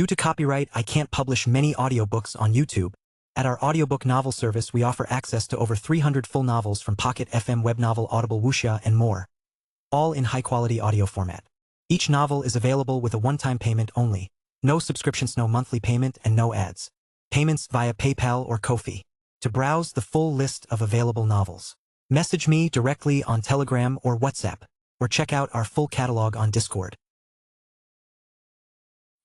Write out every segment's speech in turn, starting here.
Due to copyright, I can't publish many audiobooks on YouTube. At our audiobook novel service, we offer access to over 300 full novels from Pocket FM, Webnovel, Audible, Wuxia, and more, all in high-quality audio format. Each novel is available with a one-time payment only. No subscriptions, no monthly payment, and no ads. Payments via PayPal or Ko-fi. To browse the full list of available novels, message me directly on Telegram or WhatsApp, or check out our full catalog on Discord.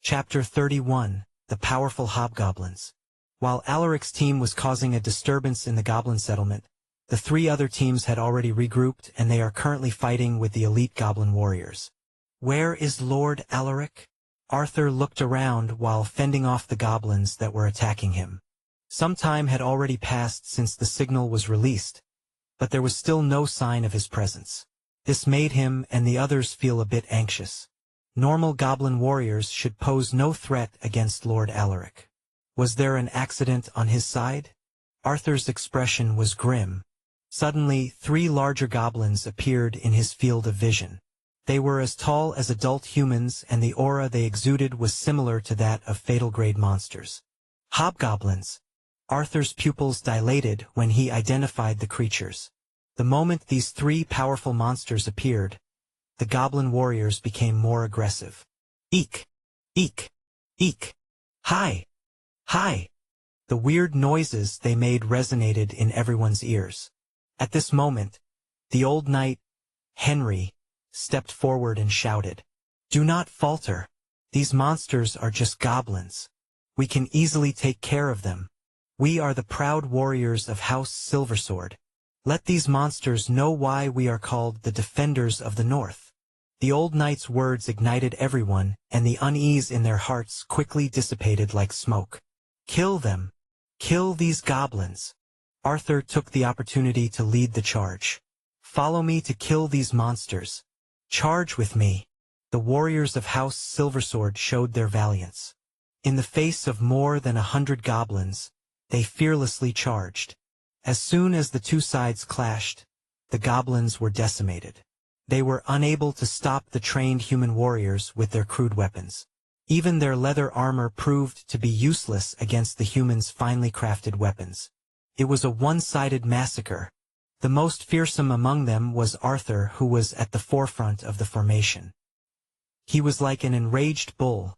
Chapter 31. The Powerful Hobgoblins. While Alaric's team was causing a disturbance in the goblin settlement, the three other teams had already regrouped and they are currently fighting with the elite goblin warriors. Where is Lord Alaric? Arthur looked around while fending off the goblins that were attacking him. Some time had already passed since the signal was released, but there was still no sign of his presence. This made him and the others feel a bit anxious. Normal goblin warriors should pose no threat against Lord Alaric. Was there an accident on his side? Arthur's expression was grim. Suddenly, three larger goblins appeared in his field of vision. They were as tall as adult humans, and the aura they exuded was similar to that of fatal-grade monsters. Hobgoblins. Arthur's pupils dilated when he identified the creatures. The moment these three powerful monsters appeared, the goblin warriors became more aggressive. Eek! Eek! Eek! Hi! Hi! The weird noises they made resonated in everyone's ears. At this moment, the old knight, Henry, stepped forward and shouted, "Do not falter. These monsters are just goblins. We can easily take care of them. We are the proud warriors of House Silversword. Let these monsters know why we are called the Defenders of the North." The old knight's words ignited everyone, and the unease in their hearts quickly dissipated like smoke. Kill them. Kill these goblins. Arthur took the opportunity to lead the charge. Follow me to kill these monsters. Charge with me. The warriors of House Silversword showed their valiance. In the face of more than 100 goblins, they fearlessly charged. As soon as the two sides clashed, the goblins were decimated. They were unable to stop the trained human warriors with their crude weapons. Even their leather armor proved to be useless against the humans' finely crafted weapons. It was a one-sided massacre. The most fearsome among them was Arthur, who was at the forefront of the formation. He was like an enraged bull,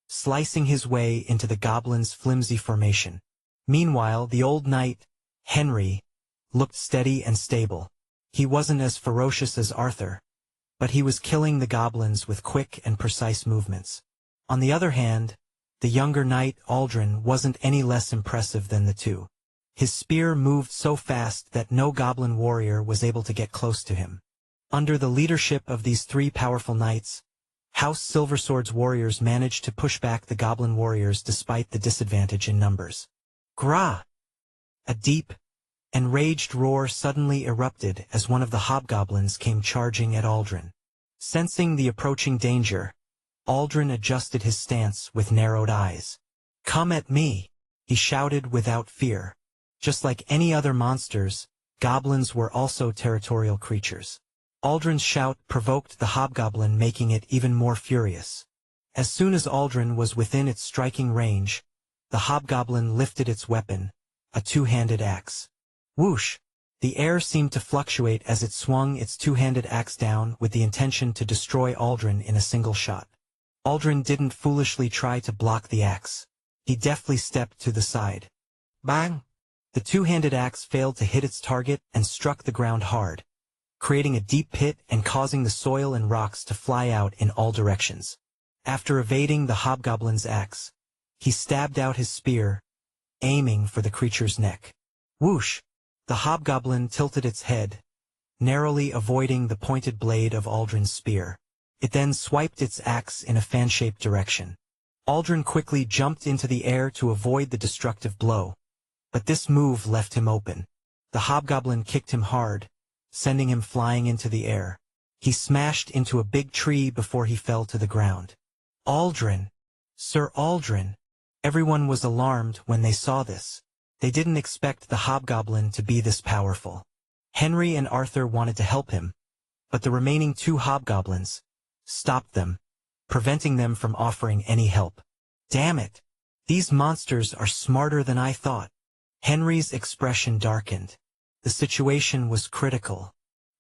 slicing his way into the goblins' flimsy formation. Meanwhile, the old knight, Henry, looked steady and stable. He wasn't as ferocious as Arthur, but he was killing the goblins with quick and precise movements. On the other hand, the younger knight, Aldrin, wasn't any less impressive than the two. His spear moved so fast that no goblin warrior was able to get close to him. Under the leadership of these three powerful knights, House Silversword's warriors managed to push back the goblin warriors despite the disadvantage in numbers. Grah! A deep, enraged roar suddenly erupted as one of the hobgoblins came charging at Aldrin. Sensing the approaching danger, Aldrin adjusted his stance with narrowed eyes. "Come at me!" he shouted without fear. Just like any other monsters, goblins were also territorial creatures. Aldrin's shout provoked the hobgoblin, making it even more furious. As soon as Aldrin was within its striking range, the hobgoblin lifted its weapon, a two-handed axe. Whoosh! The air seemed to fluctuate as it swung its two-handed axe down with the intention to destroy Aldrin in a single shot. Aldrin didn't foolishly try to block the axe. He deftly stepped to the side. Bang! The two-handed axe failed to hit its target and struck the ground hard, creating a deep pit and causing the soil and rocks to fly out in all directions. After evading the hobgoblin's axe, he stabbed out his spear, aiming for the creature's neck. Whoosh! The hobgoblin tilted its head, narrowly avoiding the pointed blade of Aldrin's spear. It then swiped its axe in a fan-shaped direction. Aldrin quickly jumped into the air to avoid the destructive blow, but this move left him open. The hobgoblin kicked him hard, sending him flying into the air. He smashed into a big tree before he fell to the ground. Aldrin! Sir Aldrin! Everyone was alarmed when they saw this. They didn't expect the hobgoblin to be this powerful. Henry and Arthur wanted to help him, but the remaining two hobgoblins stopped them, preventing them from offering any help. Damn it! These monsters are smarter than I thought. Henry's expression darkened. The situation was critical.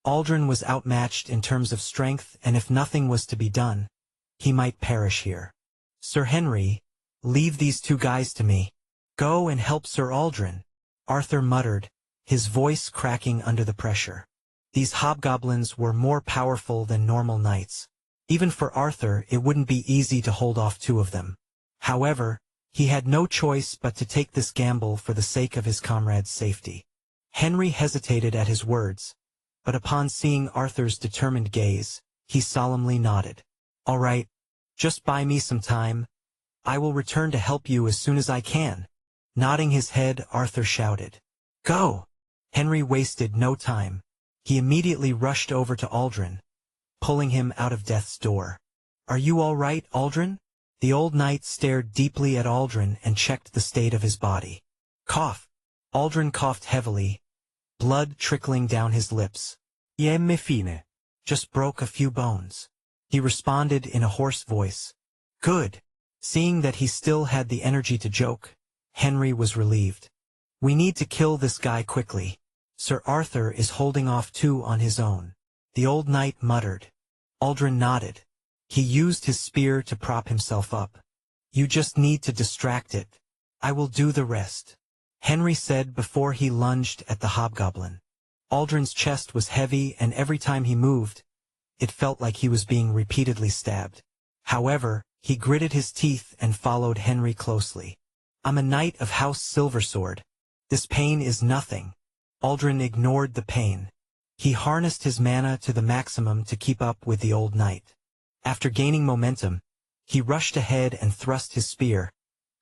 Aldrin was outmatched in terms of strength, and if nothing was to be done, he might perish here. Sir Henry, leave these two guys to me. Go and help Sir Aldrin, Arthur muttered, his voice cracking under the pressure. These hobgoblins were more powerful than normal knights. Even for Arthur, it wouldn't be easy to hold off two of them. However, he had no choice but to take this gamble for the sake of his comrades' safety. Henry hesitated at his words, but upon seeing Arthur's determined gaze, he solemnly nodded. All right, just buy me some time. I will return to help you as soon as I can. Nodding his head, Arthur shouted. Go! Henry wasted no time. He immediately rushed over to Aldrin, pulling him out of death's door. Are you all right, Aldrin? The old knight stared deeply at Aldrin and checked the state of his body. Cough. Aldrin coughed heavily, blood trickling down his lips. Me fine. Just broke a few bones. He responded in a hoarse voice. Good. Seeing that he still had the energy to joke, Henry was relieved. We need to kill this guy quickly. Sir Arthur is holding off two on his own. The old knight muttered. Aldrin nodded. He used his spear to prop himself up. You just need to distract it. I will do the rest, Henry said before he lunged at the hobgoblin. Aldrin's chest was heavy, and every time he moved, it felt like he was being repeatedly stabbed. However, he gritted his teeth and followed Henry closely. I'm a knight of House Silversword. This pain is nothing. Aldrin ignored the pain. He harnessed his mana to the maximum to keep up with the old knight. After gaining momentum, he rushed ahead and thrust his spear,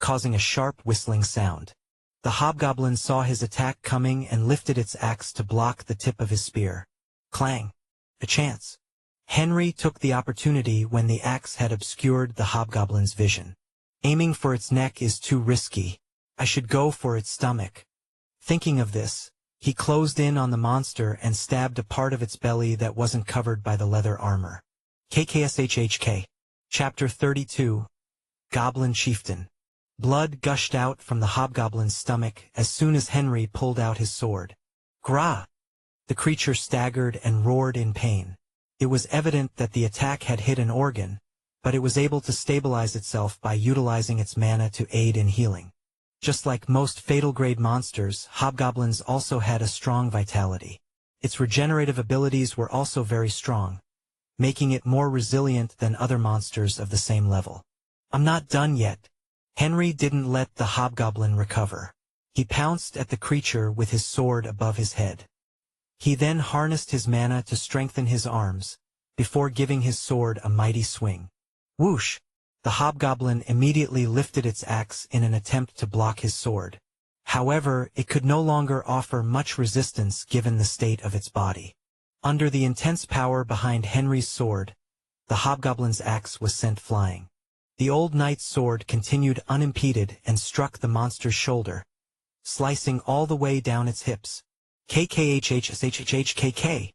causing a sharp whistling sound. The hobgoblin saw his attack coming and lifted its axe to block the tip of his spear. Clang! A chance. Henry took the opportunity when the axe had obscured the hobgoblin's vision. Aiming for its neck is too risky. I should go for its stomach. Thinking of this, he closed in on the monster and stabbed a part of its belly that wasn't covered by the leather armor. KKSHHK. Chapter 32. Goblin Chieftain. Blood gushed out from the hobgoblin's stomach as soon as Henry pulled out his sword. Grah! The creature staggered and roared in pain. It was evident that the attack had hit an organ, but it was able to stabilize itself by utilizing its mana to aid in healing. Just like most fatal-grade monsters, hobgoblins also had a strong vitality. Its regenerative abilities were also very strong, making it more resilient than other monsters of the same level. I'm not done yet. Henry didn't let the hobgoblin recover. He pounced at the creature with his sword above his head. He then harnessed his mana to strengthen his arms, before giving his sword a mighty swing. Whoosh! The hobgoblin immediately lifted its axe in an attempt to block his sword. However, it could no longer offer much resistance given the state of its body. Under the intense power behind Henry's sword, the hobgoblin's axe was sent flying. The old knight's sword continued unimpeded and struck the monster's shoulder, slicing all the way down its hips. KKHHSHHKK.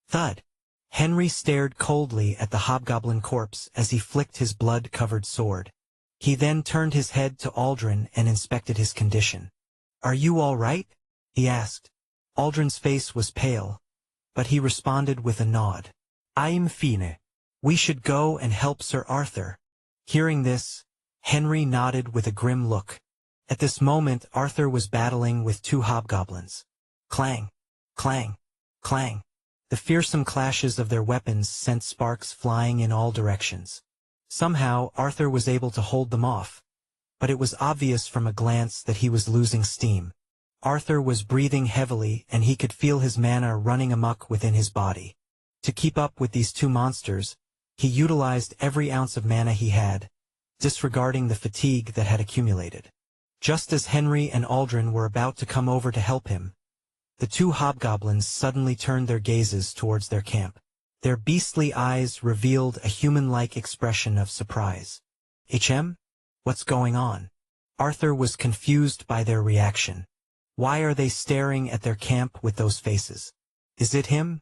Thud. Henry stared coldly at the hobgoblin corpse as he flicked his blood-covered sword. He then turned his head to Aldrin and inspected his condition. Are you all right? He asked. Aldrin's face was pale, but he responded with a nod. I'm fine. We should go and help Sir Arthur. Hearing this, Henry nodded with a grim look. At this moment, Arthur was battling with two hobgoblins. Clang! Clang! Clang! The fearsome clashes of their weapons sent sparks flying in all directions. Somehow, Arthur was able to hold them off, but it was obvious from a glance that he was losing steam. Arthur was breathing heavily, and he could feel his mana running amok within his body. To keep up with these two monsters, he utilized every ounce of mana he had, disregarding the fatigue that had accumulated. Just as Henry and Aldrin were about to come over to help him, the two hobgoblins suddenly turned their gazes towards their camp. Their beastly eyes revealed a human-like expression of surprise. What's going on? Arthur was confused by their reaction. Why are they staring at their camp with those faces? Is it him?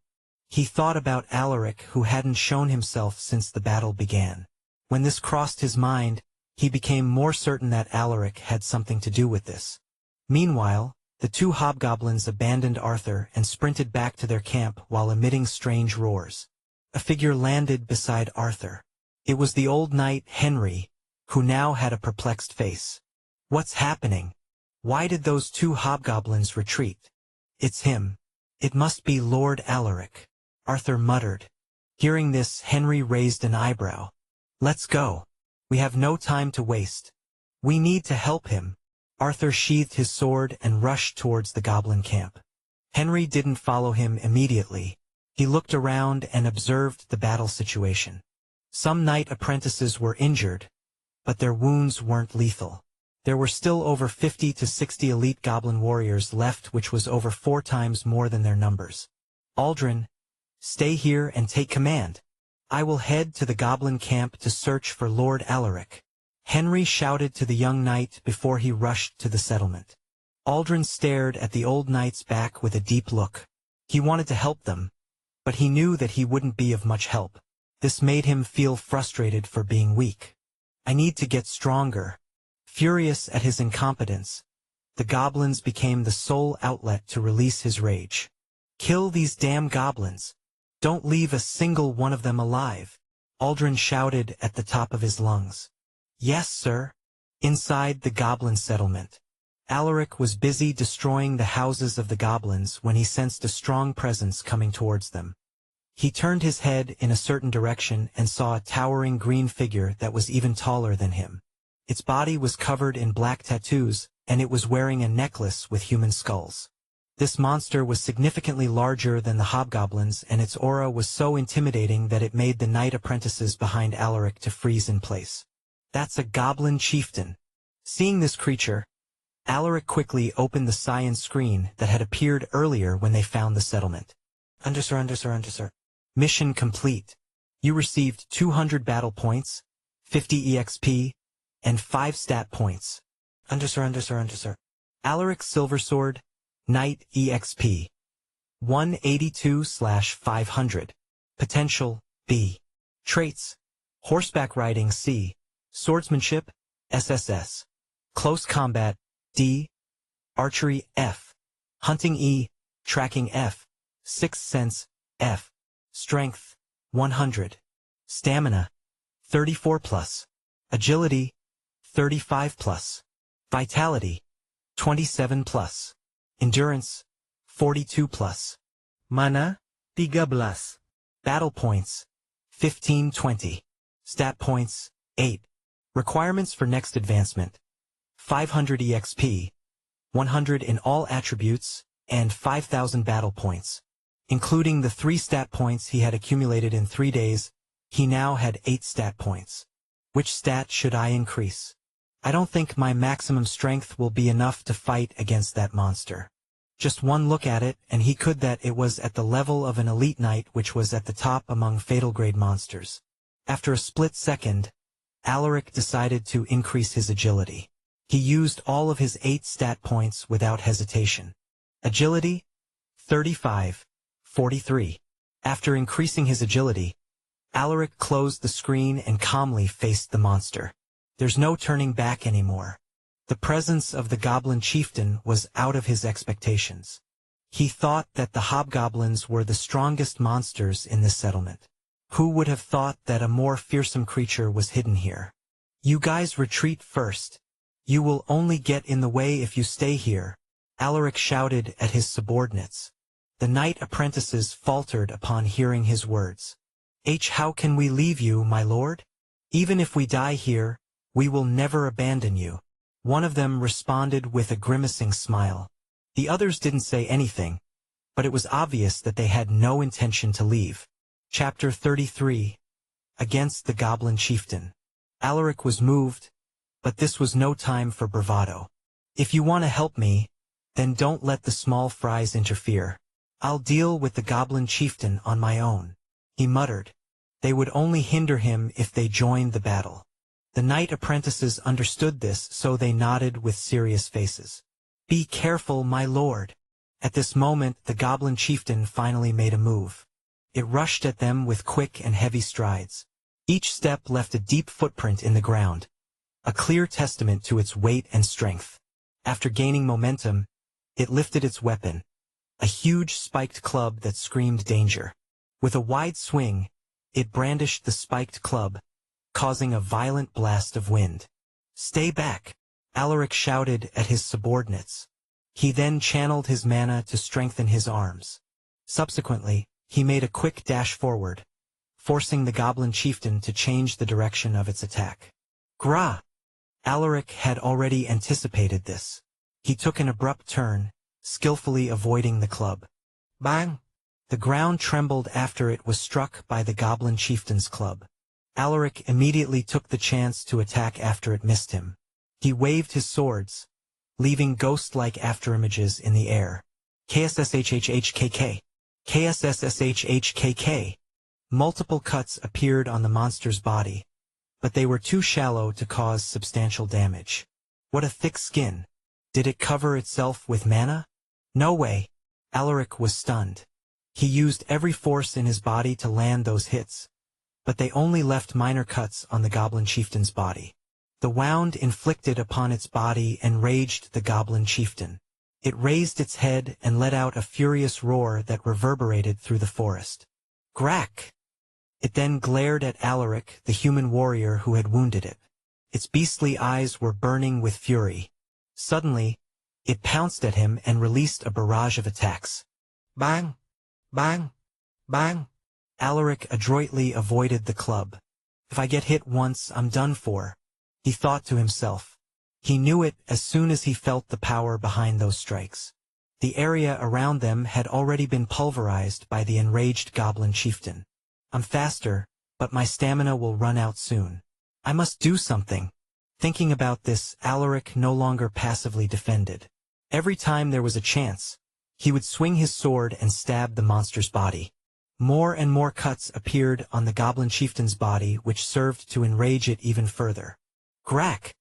He thought about Alaric, who hadn't shown himself since the battle began. When this crossed his mind, He became more certain that Alaric had something to do with this. Meanwhile, the two hobgoblins abandoned Arthur and sprinted back to their camp while emitting strange roars. A figure landed beside Arthur. It was the old knight Henry, who now had a perplexed face. "What's happening? Why did those two hobgoblins retreat?" "It's him. It must be Lord Alaric," Arthur muttered. Hearing this, Henry raised an eyebrow. "Let's go. We have no time to waste. We need to help him." Arthur sheathed his sword and rushed towards the goblin camp. Henry didn't follow him immediately. He looked around and observed the battle situation. Some knight apprentices were injured, but their wounds weren't lethal. There were still over 50 to 60 elite goblin warriors left, which was over 4 times more than their numbers. "Aldrin, stay here and take command. I will head to the goblin camp to search for Lord Alaric," Henry shouted to the young knight before he rushed to the settlement. Aldrin stared at the old knight's back with a deep look. He wanted to help them, but he knew that he wouldn't be of much help. This made him feel frustrated for being weak. "I need to get stronger." Furious at his incompetence, the goblins became the sole outlet to release his rage. "Kill these damn goblins. Don't leave a single one of them alive," Aldrin shouted at the top of his lungs. "Yes, sir." Inside the goblin settlement, Alaric was busy destroying the houses of the goblins when he sensed a strong presence coming towards them. He turned his head in a certain direction and saw a towering green figure that was even taller than him. Its body was covered in black tattoos, and it was wearing a necklace with human skulls. This monster was significantly larger than the hobgoblins, and its aura was so intimidating that it made the knight apprentices behind Alaric to freeze in place. "That's a goblin chieftain." Seeing this creature, Alaric quickly opened the cyan screen that had appeared earlier when they found the settlement. Sir. Mission complete. You received 200 battle points, 50 EXP, and 5 stat points. Sir. Alaric's Silver Sword, Knight EXP. 182/500. Potential, B. Traits: Horseback Riding, C. Swordsmanship, SSS. Close Combat, D. Archery, F. Hunting, E. Tracking, F. Sixth Sense, F. Strength, 100. Stamina, 34+. Agility, 35+. Vitality, 27+. Endurance, 42+. Mana, 13. Battle points, 15-20. Stat points, 8. Requirements for next advancement: 500 EXP, 100 in all attributes, and 5,000 battle points. Including the 3 stat points he had accumulated in 3 days, he now had 8 stat points. Which stat should I increase? I don't think my maximum strength will be enough to fight against that monster. Just one look at it, and he could that it was at the level of an elite knight, which was at the top among fatal grade monsters. After a split second, Alaric decided to increase his agility. He used all of his 8 stat points without hesitation. Agility, 35, 43. After increasing his agility, Alaric closed the screen and calmly faced the monster. There's no turning back anymore. The presence of the goblin chieftain was out of his expectations. He thought that the hobgoblins were the strongest monsters in this settlement. Who would have thought that a more fearsome creature was hidden here? "You guys retreat first. You will only get in the way if you stay here," Alaric shouted at his subordinates. The knight apprentices faltered upon hearing his words. "How can we leave you, my lord? Even if we die here, we will never abandon you." One of them responded with a grimacing smile. The others didn't say anything, but it was obvious that they had no intention to leave. Chapter 33. Against the Goblin Chieftain. Alaric was moved, but this was no time for bravado. "If you want to help me, then don't let the small fries interfere. I'll deal with the Goblin Chieftain on my own," he muttered. They would only hinder him if they joined the battle. The knight apprentices understood this, so they nodded with serious faces. "Be careful, my lord." At this moment, the Goblin Chieftain finally made a move. It rushed at them with quick and heavy strides. Each step left a deep footprint in the ground. a clear testament to its weight and strength. After gaining momentum, it lifted its weapon, a huge spiked club that screamed danger. With a wide swing, it brandished the spiked club, causing a violent blast of wind. "Stay back!" Alaric shouted at his subordinates. He then channeled his mana to strengthen his arms. Subsequently, he made a quick dash forward, forcing the goblin chieftain to change the direction of its attack. Gra! Alaric had already anticipated this. He took an abrupt turn, skillfully avoiding the club. Bang! The ground trembled after it was struck by the goblin chieftain's club. Alaric immediately took the chance to attack after it missed him. He waved his swords, leaving ghost-like afterimages in the air. KSSHHHKK. KSSSHHKK. Multiple cuts appeared on the monster's body, but they were too shallow to cause substantial damage. What a thick skin. Did it cover itself with mana? No way. Alaric was stunned. He used every force in his body to land those hits, but they only left minor cuts on the goblin chieftain's body. The wound inflicted upon its body enraged the goblin chieftain. It raised its head and let out a furious roar that reverberated through the forest. Grack! It then glared at Alaric, the human warrior who had wounded it. Its beastly eyes were burning with fury. Suddenly, it pounced at him and released a barrage of attacks. Bang! Bang! Bang! Alaric adroitly avoided the club. If I get hit once, I'm done for, he thought to himself. He knew it as soon as he felt the power behind those strikes. The area around them had already been pulverized by the enraged goblin chieftain. I'm faster, but my stamina will run out soon. I must do something. Thinking about this, Alaric no longer passively defended. Every time there was a chance, he would swing his sword and stab the monster's body. More and more cuts appeared on the goblin chieftain's body, which served to enrage it even further. Grack!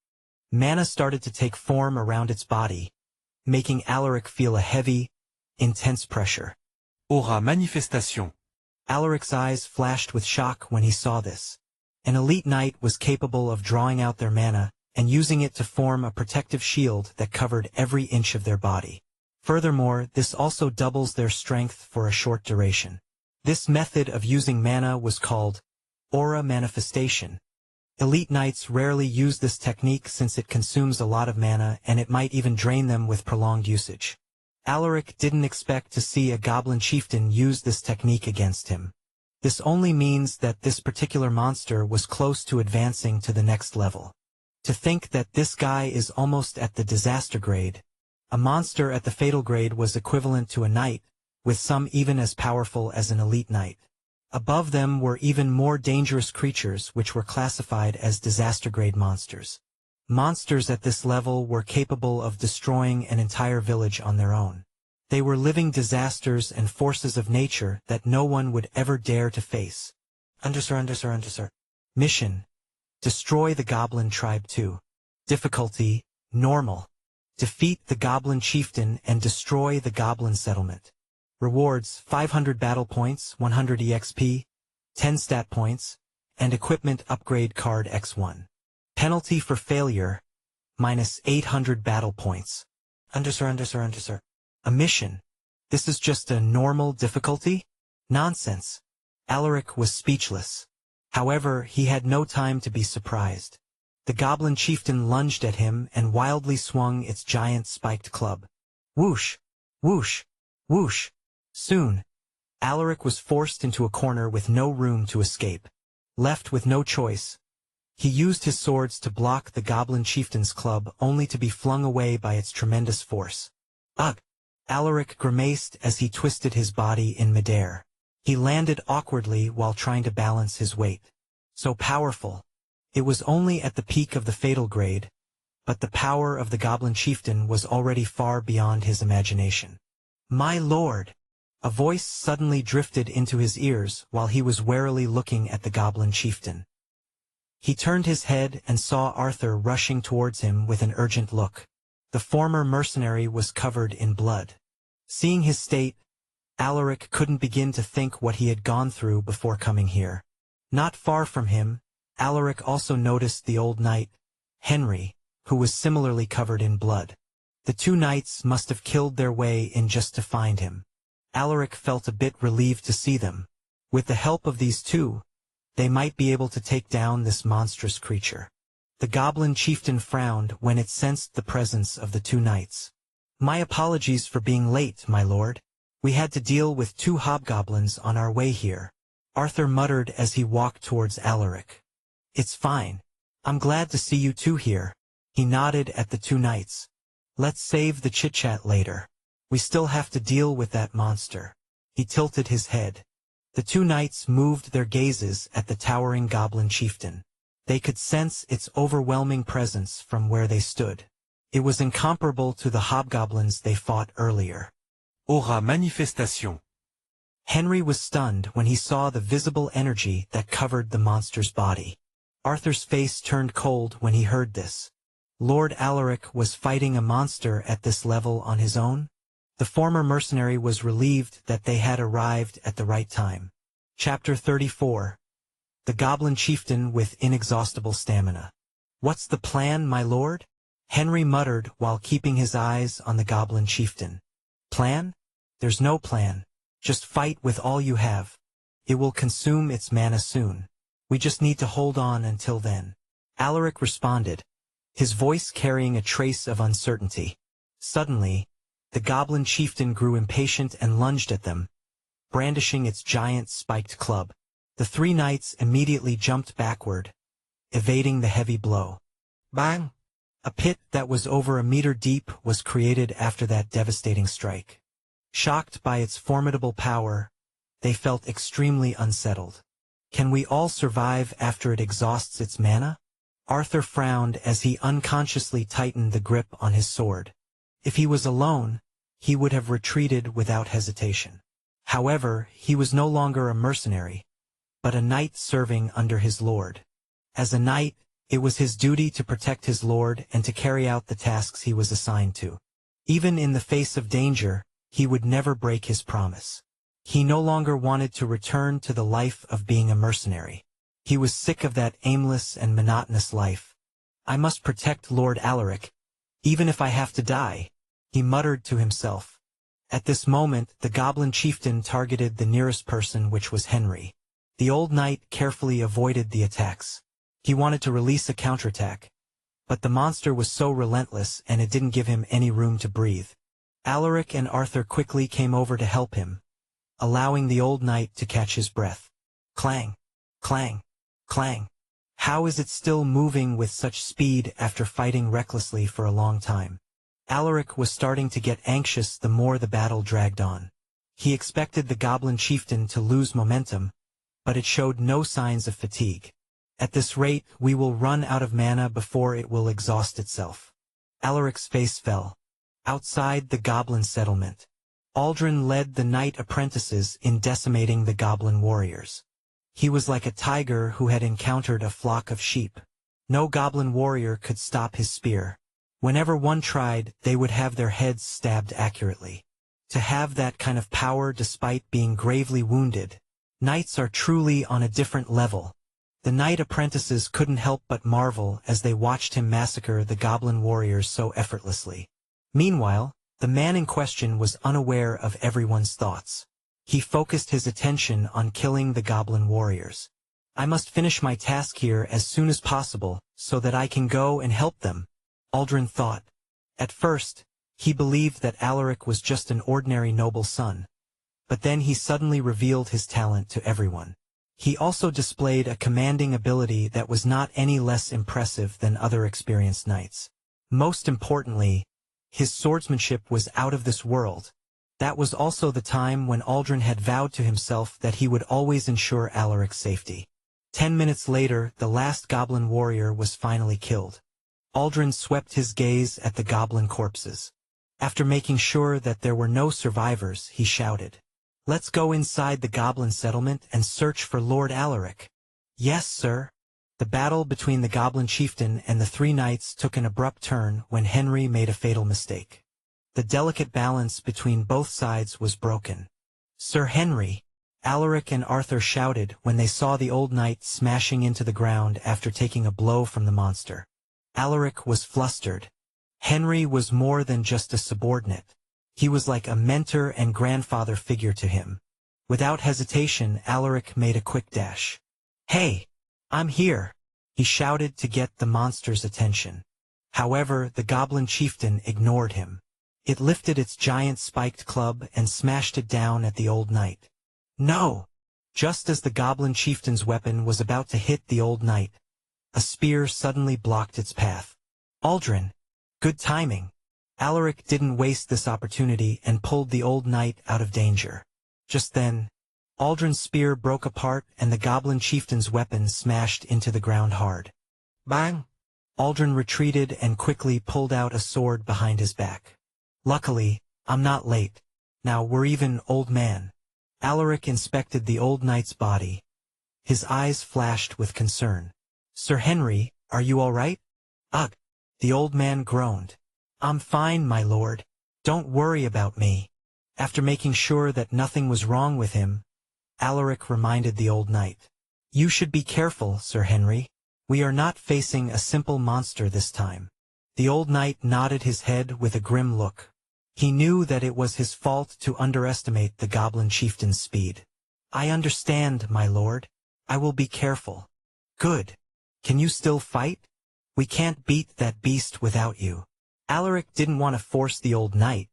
Mana started to take form around its body, making Alaric feel a heavy, intense pressure. Aura manifestation. Alaric's eyes flashed with shock when he saw this. An elite knight was capable of drawing out their mana and using it to form a protective shield that covered every inch of their body. Furthermore, this also doubles their strength for a short duration. This method of using mana was called aura manifestation. Elite knights rarely use this technique since it consumes a lot of mana and it might even drain them with prolonged usage. Alaric didn't expect to see a goblin chieftain use this technique against him. This only means that this particular monster was close to advancing to the next level. To think that this guy is almost at the disaster grade. A monster at the fatal grade was equivalent to a knight, with some even as powerful as an elite knight. Above them were even more dangerous creatures which were classified as disaster-grade monsters. Monsters at this level were capable of destroying an entire village on their own. They were living disasters and forces of nature that no one would ever dare to face. Mission: destroy the Goblin Tribe 2. Difficulty: normal. Defeat the Goblin Chieftain and destroy the Goblin Settlement. Rewards: 500 battle points, 100 EXP, 10 stat points, and equipment upgrade card X1. Penalty for failure: minus 800 battle points. A mission. This is just a normal difficulty? Nonsense. Alaric was speechless. However, he had no time to be surprised. The Goblin Chieftain lunged at him and wildly swung its giant spiked club. Whoosh! Whoosh! Whoosh! Soon, Alaric was forced into a corner with no room to escape. Left with no choice, he used his swords to block the Goblin Chieftain's club only to be flung away by its tremendous force. Ugh! Alaric grimaced as he twisted his body in midair. He landed awkwardly while trying to balance his weight. So powerful. It was only at the peak of the fatal grade, but the power of the Goblin Chieftain was already far beyond his imagination. My lord! A voice suddenly drifted into his ears while he was warily looking at the Goblin Chieftain. He turned his head and saw Arthur rushing towards him with an urgent look. The former mercenary was covered in blood. Seeing his state, Alaric couldn't begin to think what he had gone through before coming here. Not far from him, Alaric also noticed the old knight, Henry, who was similarly covered in blood. The two knights must have killed their way in just to find him. Alaric felt a bit relieved to see them. With the help of these two, they might be able to take down this monstrous creature. The goblin chieftain frowned when it sensed the presence of the two knights. "My apologies for being late, my lord. We had to deal with two hobgoblins on our way here," Arthur muttered as he walked towards Alaric. "It's fine. I'm glad to see you two here." He nodded at the two knights. "Let's save the chit-chat later. We still have to deal with that monster." He tilted his head. The two knights moved their gazes at the towering goblin chieftain. They could sense its overwhelming presence from where they stood. It was incomparable to the hobgoblins they fought earlier. Aura manifestation. Henry was stunned when he saw the visible energy that covered the monster's body. Arthur's face turned cold when he heard this. Lord Alaric was fighting a monster at this level on his own? The former mercenary was relieved that they had arrived at the right time. Chapter 34. The Goblin Chieftain with Inexhaustible Stamina. "What's the plan, my lord?" Henry muttered while keeping his eyes on the Goblin Chieftain. "Plan? There's no plan. Just fight with all you have. It will consume its mana soon. We just need to hold on until then." Alaric responded, his voice carrying a trace of uncertainty. Suddenly, the Goblin Chieftain grew impatient and lunged at them, brandishing its giant spiked club. The three knights immediately jumped backward, evading the heavy blow. Bang! A pit that was over a meter deep was created after that devastating strike. Shocked by its formidable power, they felt extremely unsettled. "Can we all survive after it exhausts its mana?" Arthur frowned as he unconsciously tightened the grip on his sword. If he was alone, he would have retreated without hesitation. However, he was no longer a mercenary, but a knight serving under his lord. As a knight, it was his duty to protect his lord and to carry out the tasks he was assigned to. Even in the face of danger, he would never break his promise. He no longer wanted to return to the life of being a mercenary. He was sick of that aimless and monotonous life. "I must protect Lord Alaric, even if I have to die," he muttered to himself. At this moment, the Goblin Chieftain targeted the nearest person, which was Henry. The old knight carefully avoided the attacks. He wanted to release a counterattack, but the monster was so relentless and it didn't give him any room to breathe. Alaric and Arthur quickly came over to help him, allowing the old knight to catch his breath. Clang! Clang! Clang! How is it still moving with such speed after fighting recklessly for a long time? Alaric was starting to get anxious the more the battle dragged on. He expected the Goblin Chieftain to lose momentum, but it showed no signs of fatigue. "At this rate, we will run out of mana before it will exhaust itself." Alaric's face fell. Outside the goblin settlement, Aldrin led the knight apprentices in decimating the goblin warriors. He was like a tiger who had encountered a flock of sheep. No goblin warrior could stop his spear. Whenever one tried, they would have their heads stabbed accurately. To have that kind of power despite being gravely wounded, knights are truly on a different level. The knight apprentices couldn't help but marvel as they watched him massacre the goblin warriors so effortlessly. Meanwhile, the man in question was unaware of everyone's thoughts. He focused his attention on killing the goblin warriors. "I must finish my task here as soon as possible, so that I can go and help them," Aldrin thought. At first, he believed that Alaric was just an ordinary noble son. But then he suddenly revealed his talent to everyone. He also displayed a commanding ability that was not any less impressive than other experienced knights. Most importantly, his swordsmanship was out of this world. That was also the time when Aldrin had vowed to himself that he would always ensure Alaric's safety. 10 minutes later, the last goblin warrior was finally killed. Aldrin swept his gaze at the goblin corpses. After making sure that there were no survivors, he shouted, "Let's go inside the goblin settlement and search for Lord Alaric." "Yes, sir." The battle between the Goblin Chieftain and the three knights took an abrupt turn when Henry made a fatal mistake. The delicate balance between both sides was broken. "Sir Henry!" Alaric and Arthur shouted when they saw the old knight smashing into the ground after taking a blow from the monster. Alaric was flustered. Henry was more than just a subordinate. He was like a mentor and grandfather figure to him. Without hesitation, Alaric made a quick dash. "Hey! I'm here!" he shouted to get the monster's attention. However, the goblin chieftain ignored him. It lifted its giant spiked club and smashed it down at the old knight. No! Just as the goblin chieftain's weapon was about to hit the old knight, a spear suddenly blocked its path. "Aldrin! Good timing!" Alaric didn't waste this opportunity and pulled the old knight out of danger. Just then, Aldrin's spear broke apart and the goblin chieftain's weapon smashed into the ground hard. Bang! Aldrin retreated and quickly pulled out a sword behind his back. "Luckily, I'm not late. Now we're even, old man." Alaric inspected the old knight's body. His eyes flashed with concern. "Sir Henry, are you all right?" "Ugh!" the old man groaned. "I'm fine, my lord. Don't worry about me." After making sure that nothing was wrong with him, Alaric reminded the old knight. "You should be careful, Sir Henry. We are not facing a simple monster this time." The old knight nodded his head with a grim look. He knew that it was his fault to underestimate the goblin chieftain's speed. "I understand, my lord. I will be careful." "Good. Can you still fight? We can't beat that beast without you." Alaric didn't want to force the old knight,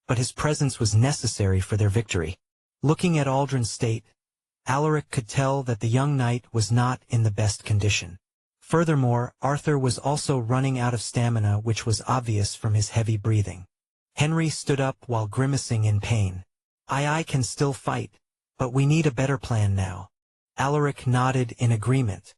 but his presence was necessary for their victory. Looking at Aldrin's state, Alaric could tell that the young knight was not in the best condition. Furthermore, Arthur was also running out of stamina, which was obvious from his heavy breathing. Henry stood up while grimacing in pain. I can still fight, but we need a better plan now." Alaric nodded in agreement.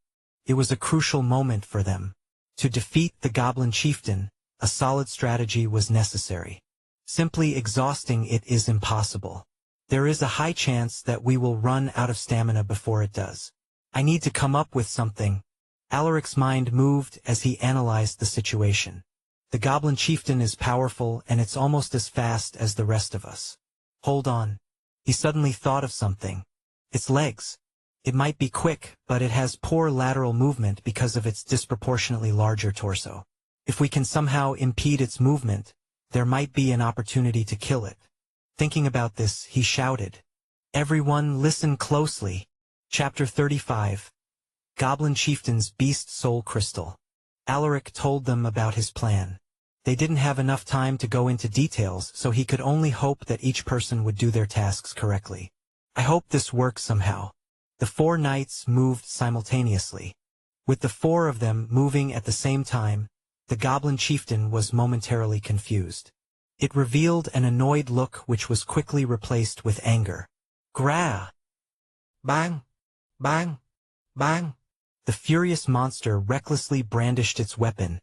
It was a crucial moment for them. To defeat the goblin chieftain, a solid strategy was necessary. Simply exhausting it is impossible. There is a high chance that we will run out of stamina before it does. I need to come up with something. Alaric's mind moved as he analyzed the situation. The goblin chieftain is powerful and it's almost as fast as the rest of us. Hold on. He suddenly thought of something. Its legs. It might be quick, but it has poor lateral movement because of its disproportionately larger torso. If we can somehow impede its movement, there might be an opportunity to kill it. Thinking about this, he shouted, "Everyone listen closely." Chapter 35. Goblin Chieftain's Beast Soul Crystal. Alaric told them about his plan. They didn't have enough time to go into details, so he could only hope that each person would do their tasks correctly. "I hope this works somehow." The 4 knights moved simultaneously. With the 4 of them moving at the same time, the goblin chieftain was momentarily confused. It revealed an annoyed look which was quickly replaced with anger. Gra! Bang! Bang! Bang! The furious monster recklessly brandished its weapon,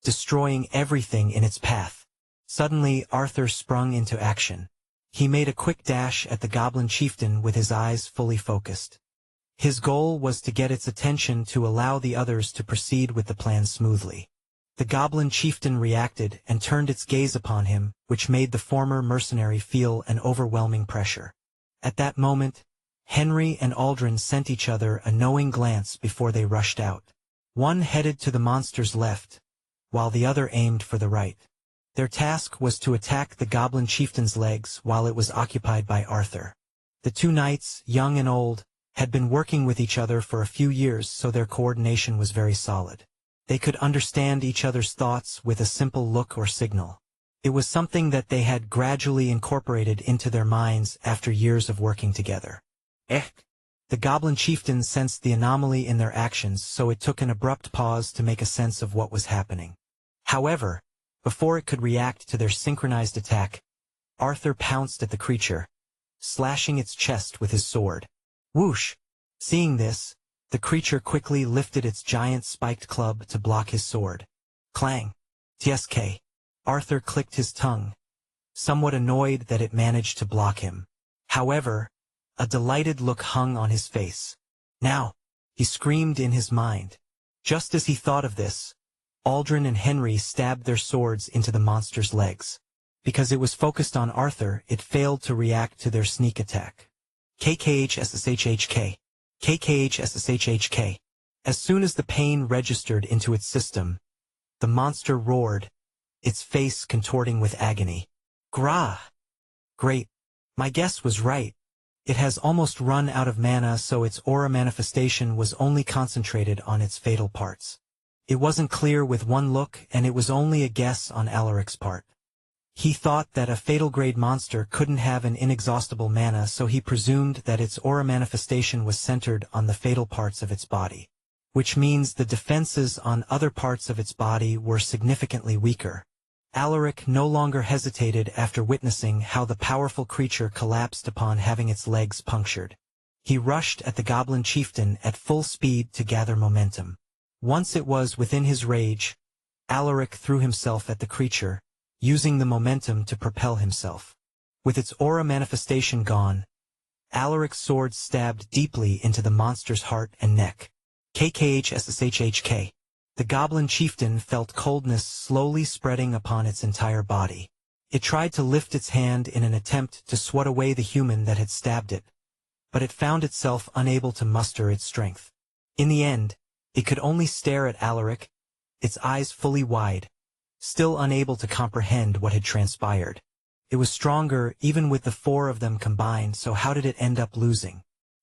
destroying everything in its path. Suddenly, Arthur sprung into action. He made a quick dash at the goblin chieftain with his eyes fully focused. His goal was to get its attention to allow the others to proceed with the plan smoothly. The goblin chieftain reacted and turned its gaze upon him, which made the former mercenary feel an overwhelming pressure. At that moment, Henry and Aldrin sent each other a knowing glance before they rushed out. One headed to the monster's left, while the other aimed for the right. Their task was to attack the goblin chieftain's legs while it was occupied by Arthur. The 2 knights, young and old, had been working with each other for a few years, so their coordination was very solid. They could understand each other's thoughts with a simple look or signal. It was something that they had gradually incorporated into their minds after years of working together. The goblin chieftain sensed the anomaly in their actions, so it took an abrupt pause to make a sense of what was happening. However, before it could react to their synchronized attack, Arthur pounced at the creature, slashing its chest with his sword. Whoosh! Seeing this, the creature quickly lifted its giant spiked club to block his sword. Clang! Tsk! Arthur clicked his tongue, somewhat annoyed that it managed to block him. However, a delighted look hung on his face. Now! He screamed in his mind. Just as he thought of this, Aldrin and Henry stabbed their swords into the monster's legs. Because it was focused on Arthur, it failed to react to their sneak attack. KKHSSHHK. KKHSSHHK. As soon as the pain registered into its system, The monster roared, its face contorting with agony. Grah! Great. My guess was right. It has almost run out of mana, so its aura manifestation was only concentrated on its fatal parts. It wasn't clear with one look, and it was only a guess on Alaric's part. He thought that a fatal grade monster couldn't have an inexhaustible mana, so he presumed that its aura manifestation was centered on the fatal parts of its body. Which means the defenses on other parts of its body were significantly weaker. Alaric no longer hesitated after witnessing how the powerful creature collapsed upon having its legs punctured. He rushed at the goblin chieftain at full speed to gather momentum. Once it was within his rage, Alaric threw himself at the creature, using the momentum to propel himself. With its aura manifestation gone, Alaric's sword stabbed deeply into the monster's heart and neck. KKHSSHHK. The goblin chieftain felt coldness slowly spreading upon its entire body. It tried to lift its hand in an attempt to swat away the human that had stabbed it, but it found itself unable to muster its strength. In the end, it could only stare at Alaric, its eyes fully wide, still unable to comprehend what had transpired. It was stronger even with the four of them combined, so how did it end up losing?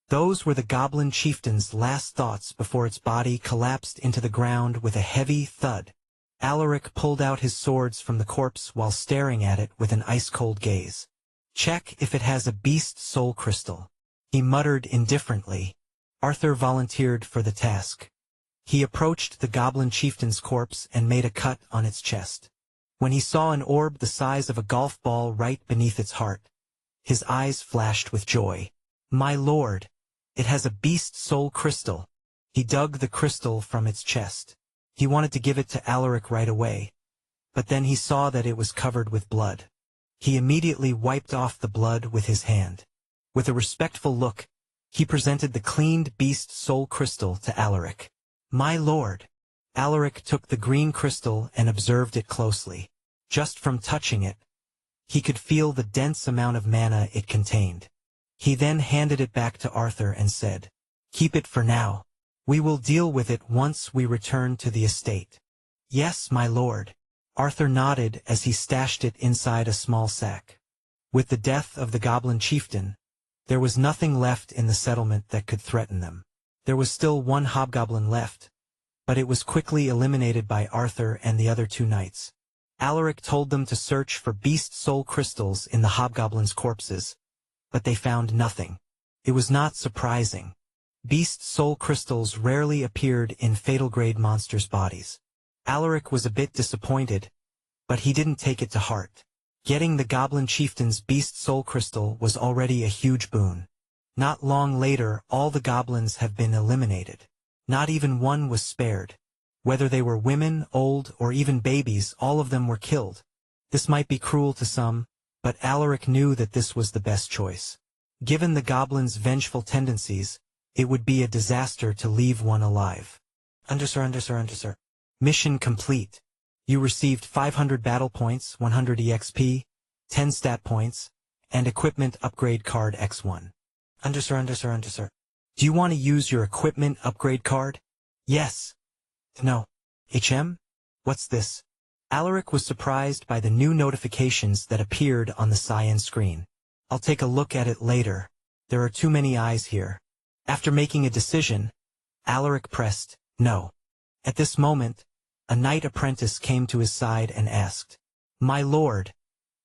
Those were the goblin chieftain's last thoughts before its body collapsed into the ground with a heavy thud. Alaric pulled out his swords from the corpse while staring at it with an ice-cold gaze. Check if it has a beast soul crystal, he muttered indifferently. Arthur volunteered for the task. He approached the goblin chieftain's corpse and made a cut on its chest. When he saw an orb the size of a golf ball right beneath its heart, his eyes flashed with joy. My lord! It has a beast soul crystal. He dug the crystal from its chest. He wanted to give it to Alaric right away, but then he saw that it was covered with blood. He immediately wiped off the blood with his hand. With a respectful look, he presented the cleaned beast soul crystal to Alaric. My lord! Alaric took the green crystal and observed it closely. Just from touching it, he could feel the dense amount of mana it contained. He then handed it back to Arthur and said, "Keep it for now. We will deal with it once we return to the estate." "Yes, my lord." Arthur nodded as he stashed it inside a small sack. With the death of the goblin chieftain, there was nothing left in the settlement that could threaten them. There was still one hobgoblin left, but it was quickly eliminated by Arthur and the other two knights. Alaric told them to search for beast soul crystals in the hobgoblins' corpses, but they found nothing. It was not surprising. Beast soul crystals rarely appeared in fatal-grade monsters' bodies. Alaric was a bit disappointed, but he didn't take it to heart. Getting the goblin chieftain's beast soul crystal was already a huge boon. Not long later, all the goblins have been eliminated. Not even one was spared. Whether they were women, old, or even babies, all of them were killed. This might be cruel to some, but Alaric knew that this was the best choice. Given the goblins' vengeful tendencies, it would be a disaster to leave one alive. Sir. Mission complete. You received 500 battle points, 100 EXP, 10 stat points, and equipment upgrade card X1. Sir. Do you want to use your equipment upgrade card? Yes. No. HM? What's this? Alaric was surprised by the new notifications that appeared on the cyan screen. I'll take a look at it later. There are too many eyes here. After making a decision, Alaric pressed no. At this moment, a knight apprentice came to his side and asked, "My lord,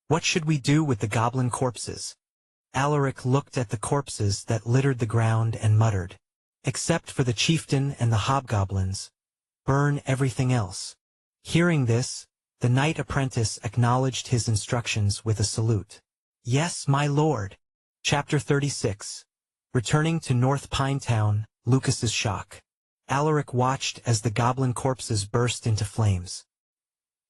what should we do with the goblin corpses?" Alaric looked at the corpses that littered the ground and muttered, "Except for the chieftain and the hobgoblins, burn everything else." Hearing this, the knight apprentice acknowledged his instructions with a salute. "Yes, my lord." Chapter 36. Returning to North Pinetown, Lucas's shock. Alaric watched as the goblin corpses burst into flames.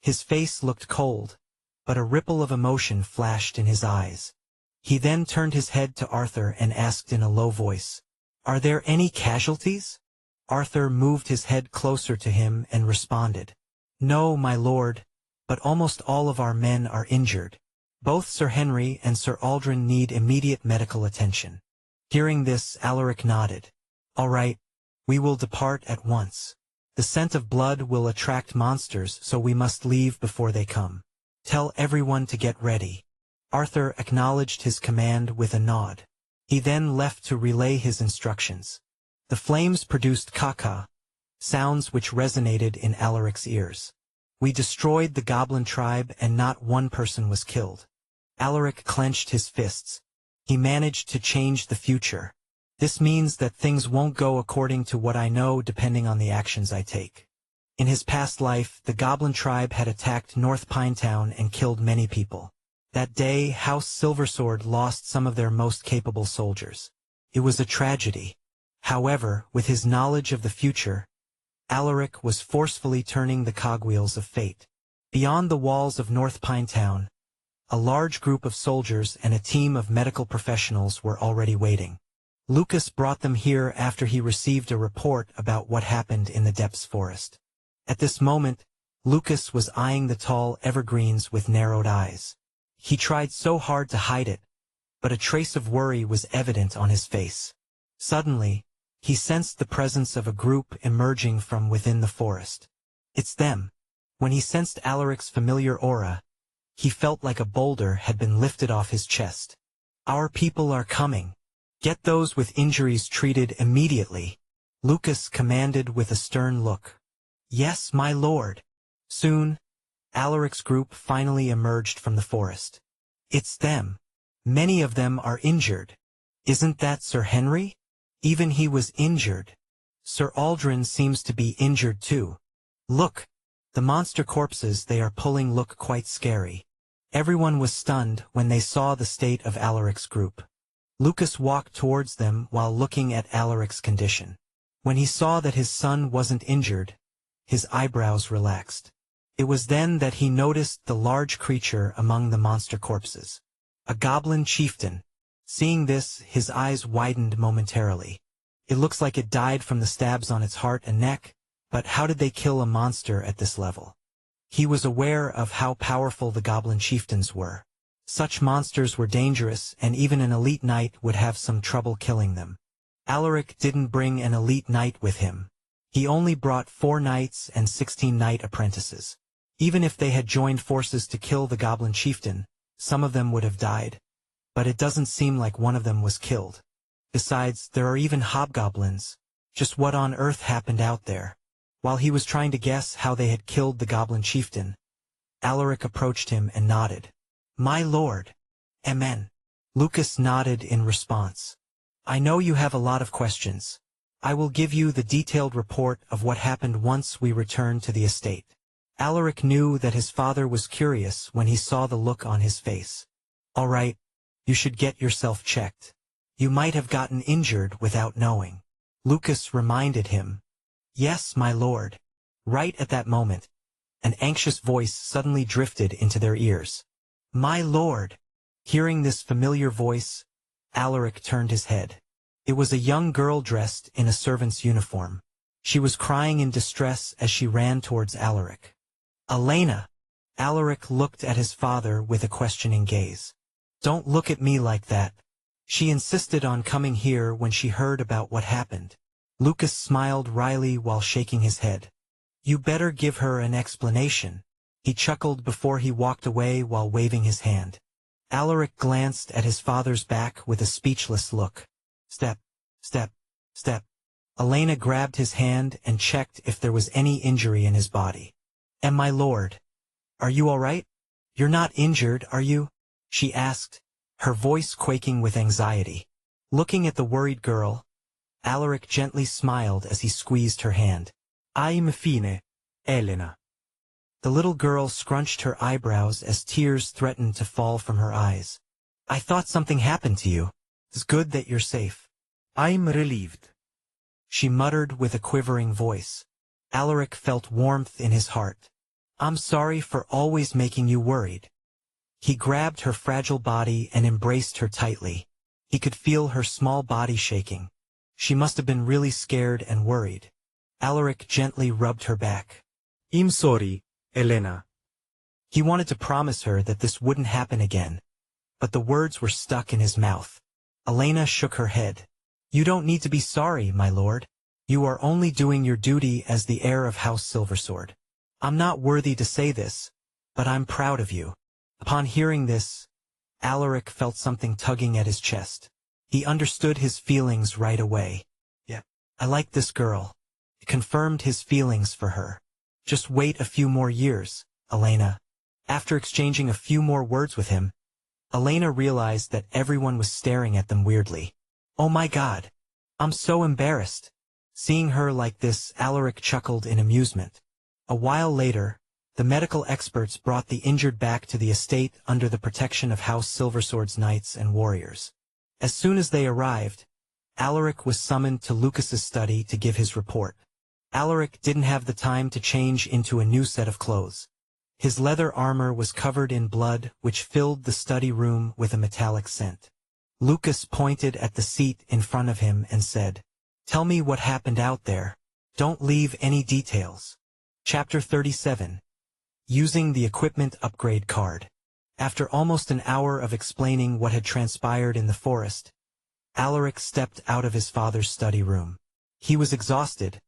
His face looked cold, but a ripple of emotion flashed in his eyes. He then turned his head to Arthur and asked in a low voice, "Are there any casualties?" Arthur moved his head closer to him and responded, "No, my lord, but almost all of our men are injured. Both Sir Henry and Sir Aldrin need immediate medical attention." Hearing this, Alaric nodded. "All right, we will depart at once." The scent of blood will attract monsters, so we must leave before they come. Tell everyone to get ready. Arthur acknowledged his command with a nod. He then left to relay his instructions. The flames produced caca, sounds which resonated in Alaric's ears. We destroyed the goblin tribe and not one person was killed. Alaric clenched his fists. He managed to change the future. This means that things won't go according to what I know depending on the actions I take. In his past life, the goblin tribe had attacked North Pinetown and killed many people. That day, House Silversword lost some of their most capable soldiers. It was a tragedy. However, with his knowledge of the future, Alaric was forcefully turning the cogwheels of fate. Beyond the walls of North Pinetown, a large group of soldiers and a team of medical professionals were already waiting. Lucas brought them here after he received a report about what happened in the Depths Forest. At this moment, Lucas was eyeing the tall evergreens with narrowed eyes. He tried so hard to hide it, but a trace of worry was evident on his face. Suddenly, he sensed the presence of a group emerging from within the forest. It's them. When he sensed Alaric's familiar aura, he felt like a boulder had been lifted off his chest. Our people are coming. Get those with injuries treated immediately, Lucas commanded with a stern look. Yes, my lord. Soon, Alaric's group finally emerged from the forest. It's them. Many of them are injured. Isn't that Sir Henry? Even he was injured. Sir Aldrin seems to be injured too. Look, the monster corpses they are pulling look quite scary. Everyone was stunned when they saw the state of Alaric's group. Lucas walked towards them while looking at Alaric's condition. When he saw that his son wasn't injured, his eyebrows relaxed. It was then that he noticed the large creature among the monster corpses. A goblin chieftain. Seeing this, his eyes widened momentarily. It looks like it died from the stabs on its heart and neck, but how did they kill a monster at this level? He was aware of how powerful the goblin chieftains were. Such monsters were dangerous, and even an elite knight would have some trouble killing them. Alaric didn't bring an elite knight with him. He only brought 4 knights and 16 knight apprentices. Even if they had joined forces to kill the goblin chieftain, some of them would have died. But it doesn't seem like one of them was killed. Besides, there are even hobgoblins. Just what on earth happened out there? While he was trying to guess how they had killed the goblin chieftain, Alaric approached him and nodded. My lord. Amen. Lucas nodded in response. I know you have a lot of questions. I will give you the detailed report of what happened once we return to the estate. Alaric knew that his father was curious when he saw the look on his face. All right, you should get yourself checked. You might have gotten injured without knowing. Lucas reminded him. Yes, my lord. Right at that moment, an anxious voice suddenly drifted into their ears. My lord. Hearing this familiar voice, Alaric turned his head. It was a young girl dressed in a servant's uniform. She was crying in distress as she ran towards Alaric. Elena! Alaric looked at his father with a questioning gaze. Don't look at me like that. She insisted on coming here when she heard about what happened. Lucas smiled wryly while shaking his head. You better give her an explanation. He chuckled before he walked away while waving his hand. Alaric glanced at his father's back with a speechless look. Step, step, step. Elena grabbed his hand and checked if there was any injury in his body. And my lord, are you all right? You're not injured, are you? She asked, her voice quaking with anxiety. Looking at the worried girl, Alaric gently smiled as he squeezed her hand. I'm fine, Elena. The little girl scrunched her eyebrows as tears threatened to fall from her eyes. I thought something happened to you. It's good that you're safe. I'm relieved, she muttered with a quivering voice. Alaric felt warmth in his heart. I'm sorry for always making you worried. He grabbed her fragile body and embraced her tightly. He could feel her small body shaking. She must have been really scared and worried. Alaric gently rubbed her back. I'm sorry, Elena. He wanted to promise her that this wouldn't happen again, but the words were stuck in his mouth. Elena shook her head. You don't need to be sorry, my lord. You are only doing your duty as the heir of House Silversword. I'm not worthy to say this, but I'm proud of you. Upon hearing this, Alaric felt something tugging at his chest. He understood his feelings right away. Yeah, I like this girl. It confirmed his feelings for her. Just wait a few more years, Elena. After exchanging a few more words with him, Elena realized that everyone was staring at them weirdly. Oh my God. I'm so embarrassed. Seeing her like this, Alaric chuckled in amusement. A while later, the medical experts brought the injured back to the estate under the protection of House Silversword's knights and warriors. As soon as they arrived, Alaric was summoned to Lucas's study to give his report. Alaric didn't have the time to change into a new set of clothes. His leather armor was covered in blood, which filled the study room with a metallic scent. Lucas pointed at the seat in front of him and said, "Tell me what happened out there. Don't leave any details." Chapter 37. Using the Equipment Upgrade Card. After almost an hour of explaining what had transpired in the forest, Alaric stepped out of his father's study room. He was exhausted,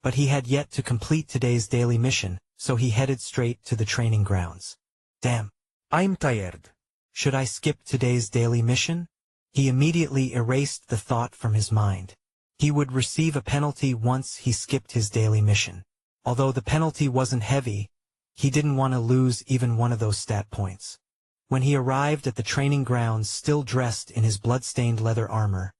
but he had yet to complete today's daily mission, so he headed straight to the training grounds. Damn. I'm tired. Should I skip today's daily mission? He immediately erased the thought from his mind. He would receive a penalty once he skipped his daily mission. Although the penalty wasn't heavy, he didn't want to lose even one of those stat points. When he arrived at the training grounds still dressed in his blood-stained leather armor,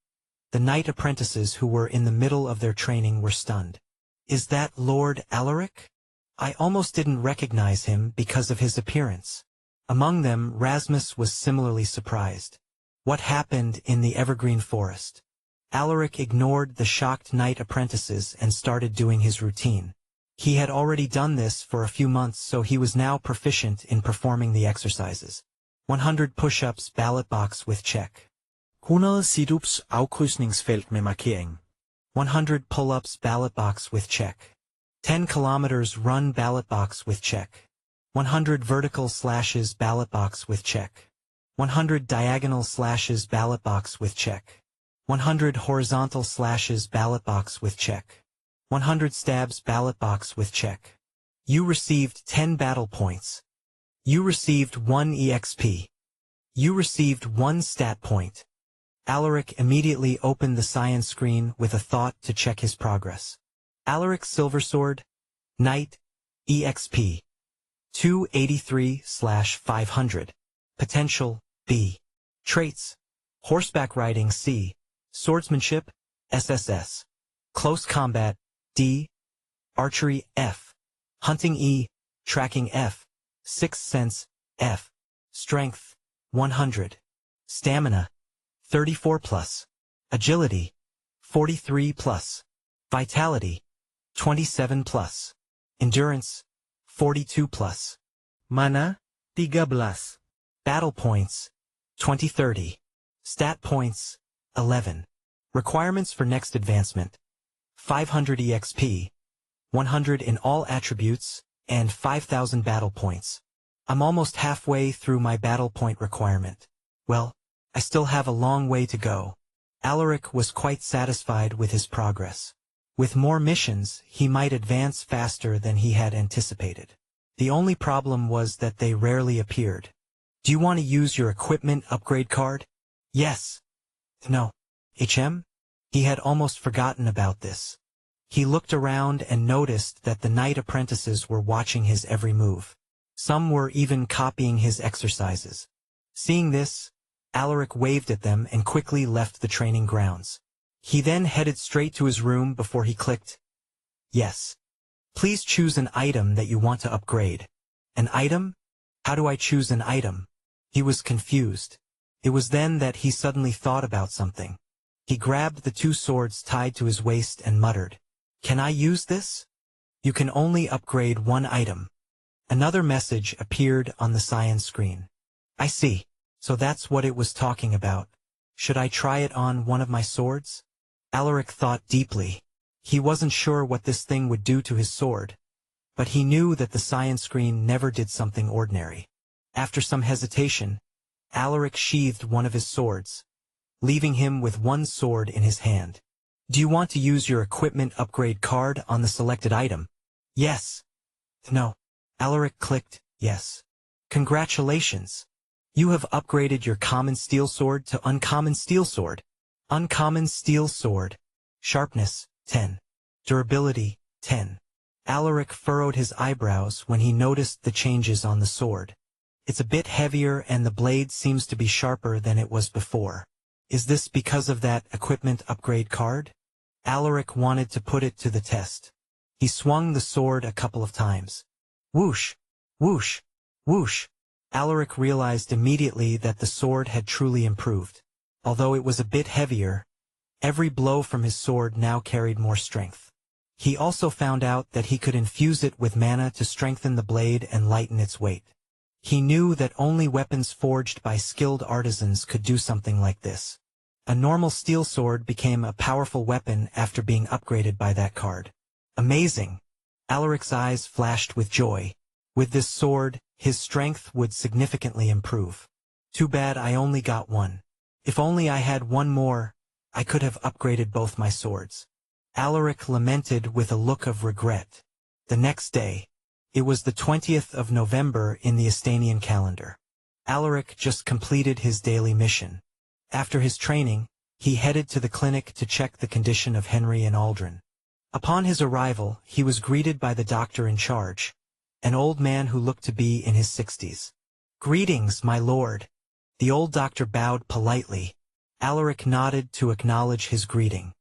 the knight apprentices who were in the middle of their training were stunned. Is that Lord Alaric? I almost didn't recognize him because of his appearance. Among them, Rasmus was similarly surprised. What happened in the evergreen forest? Alaric ignored the shocked knight apprentices and started doing his routine. He had already done this for a few months, so he was now proficient in performing the exercises. 100 push-ups ballot box with check. 100 sit-ups afkrydsningsfelt med markering. 100 pull-ups ballot box with check. 10 kilometers run ballot box with check. 100 vertical slashes ballot box with check. 100 diagonal slashes ballot box with check. 100 horizontal slashes ballot box with check. 100 stabs ballot box with check. You received 10 battle points. You received 1 EXP. You received 1 stat point. Alaric immediately opened the science screen with a thought to check his progress. Alaric Silversword, Knight, EXP. 283/500. Potential, B. Traits, Horseback Riding C. Swordsmanship, SSS. Close Combat, D. Archery, F. Hunting, E. Tracking, F. Sixth Sense, F. Strength, 100. Stamina, 34+. Agility, 43+. Vitality, 27+. Endurance, 42+. Mana, 13. Battle points, 20-30. Stat points, 11. Requirements for next advancement: 500 EXP, 100 in all attributes, and 5,000 battle points. I'm almost halfway through my battle point requirement. Well, I still have a long way to go. Alaric was quite satisfied with his progress. With more missions, he might advance faster than he had anticipated. The only problem was that they rarely appeared. Do you want to use your equipment upgrade card? Yes. No. HM? He had almost forgotten about this. He looked around and noticed that the knight apprentices were watching his every move. Some were even copying his exercises. Seeing this, Alaric waved at them and quickly left the training grounds. He then headed straight to his room before he clicked, "Yes. Please choose an item that you want to upgrade." An item? How do I choose an item? He was confused. It was then that he suddenly thought about something. He grabbed the 2 swords tied to his waist and muttered, "Can I use this?" You can only upgrade 1 item. Another message appeared on the science screen. I see. So that's what it was talking about. Should I try it on one of my swords? Alaric thought deeply. He wasn't sure what this thing would do to his sword, but he knew that the science screen never did something ordinary. After some hesitation, Alaric sheathed one of his swords, leaving him with 1 sword in his hand. Do you want to use your equipment upgrade card on the selected item? Yes. No. Alaric clicked yes. Congratulations. You have upgraded your common steel sword to uncommon steel sword. Uncommon steel sword. Sharpness, 10. Durability, 10. Alaric furrowed his eyebrows when he noticed the changes on the sword. It's a bit heavier and the blade seems to be sharper than it was before. Is this because of that equipment upgrade card? Alaric wanted to put it to the test. He swung the sword a couple of times. Whoosh! Whoosh! Whoosh! Alaric realized immediately that the sword had truly improved. Although it was a bit heavier, every blow from his sword now carried more strength. He also found out that he could infuse it with mana to strengthen the blade and lighten its weight. He knew that only weapons forged by skilled artisans could do something like this. A normal steel sword became a powerful weapon after being upgraded by that card. Amazing! Alaric's eyes flashed with joy. With this sword, his strength would significantly improve. Too bad I only got one. If only I had one more, I could have upgraded both my swords. Alaric lamented with a look of regret. The next day, it was the 20th of November in the Estanian calendar. Alaric just completed his daily mission. After his training, he headed to the clinic to check the condition of Henry and Aldrin. Upon his arrival, he was greeted by the doctor in charge, an old man who looked to be in his 60s. Greetings, my lord. The old doctor bowed politely. Alaric nodded to acknowledge his greeting.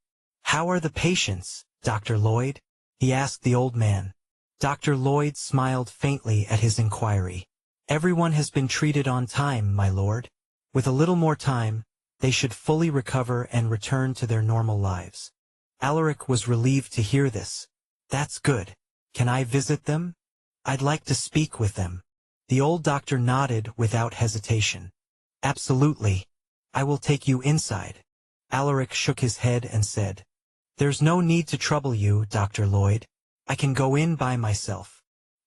How are the patients, Dr. Lloyd? He asked the old man. Dr. Lloyd smiled faintly at his inquiry. Everyone has been treated on time, my lord. With a little more time, they should fully recover and return to their normal lives. Alaric was relieved to hear this. That's good. Can I visit them? I'd like to speak with them. The old doctor nodded without hesitation. Absolutely. I will take you inside. Alaric shook his head and said, There's no need to trouble you, Dr. Lloyd. I can go in by myself.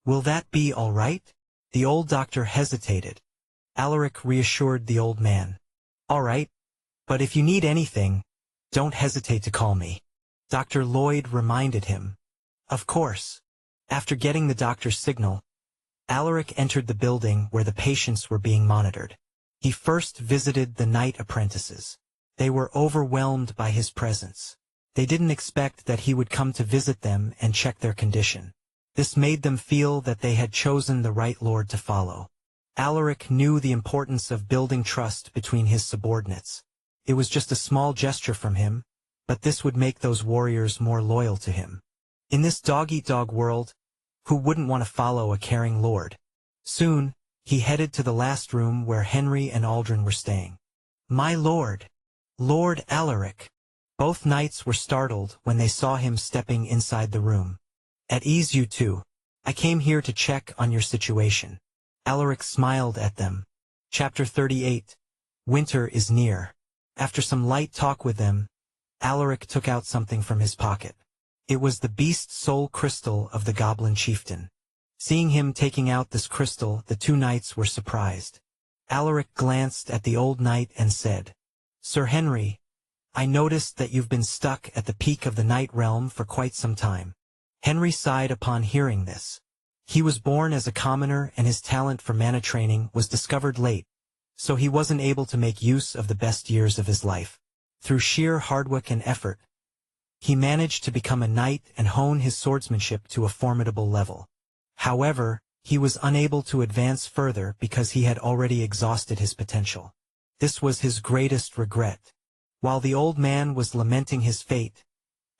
Will that be all right? The old doctor hesitated. Alaric reassured the old man. All right. But if you need anything, don't hesitate to call me. Dr. Lloyd reminded him. Of course. After getting the doctor's signal, Alaric entered the building where the patients were being monitored. He first visited the night apprentices. They were overwhelmed by his presence. They didn't expect that he would come to visit them and check their condition. This made them feel that they had chosen the right lord to follow. Alaric knew the importance of building trust between his subordinates. It was just a small gesture from him, but this would make those warriors more loyal to him. In this dog-eat-dog world, who wouldn't want to follow a caring lord? Soon, he headed to the last room where Henry and Aldrin were staying. My lord! Lord Alaric! Both knights were startled when they saw him stepping inside the room. At ease, you two. I came here to check on your situation. Alaric smiled at them. Chapter 38. Winter is near. After some light talk with them, Alaric took out something from his pocket. It was the beast soul crystal of the goblin chieftain. Seeing him taking out this crystal, the two knights were surprised. Alaric glanced at the old knight and said, Sir Henry, I noticed that you've been stuck at the peak of the night realm for quite some time. Henry sighed upon hearing this. He was born as a commoner and his talent for mana training was discovered late, so he wasn't able to make use of the best years of his life. Through sheer hard work and effort, he managed to become a knight and hone his swordsmanship to a formidable level. However, he was unable to advance further because he had already exhausted his potential. This was his greatest regret. While the old man was lamenting his fate,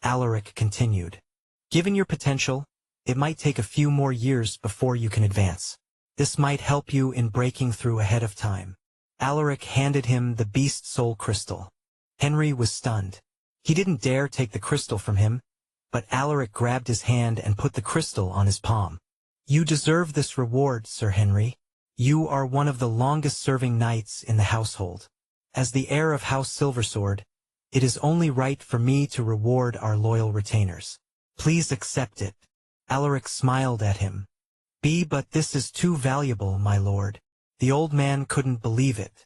Alaric continued. Given your potential, it might take a few more years before you can advance. This might help you in breaking through ahead of time. Alaric handed him the beast soul crystal. Henry was stunned. He didn't dare take the crystal from him, but Alaric grabbed his hand and put the crystal on his palm. You deserve this reward, Sir Henry. You are one of the longest-serving knights in the household. As the heir of House Silversword, it is only right for me to reward our loyal retainers. Please accept it. Alaric smiled at him. But this is too valuable, my lord. The old man couldn't believe it.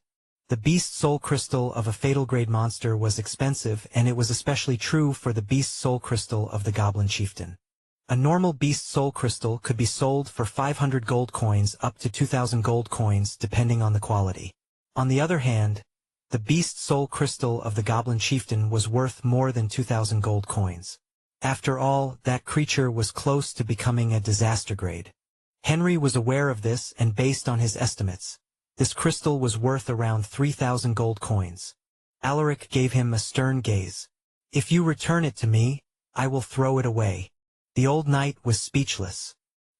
The beast soul crystal of a fatal grade monster was expensive, and it was especially true for the beast soul crystal of the goblin chieftain. A normal beast soul crystal could be sold for 500 gold coins up to 2,000 gold coins depending on the quality. On the other hand, the beast soul crystal of the goblin chieftain was worth more than 2,000 gold coins. After all, that creature was close to becoming a disaster grade. Henry was aware of this, and based on his estimates, this crystal was worth around 3,000 gold coins. Alaric gave him a stern gaze. "If you return it to me, I will throw it away." The old knight was speechless.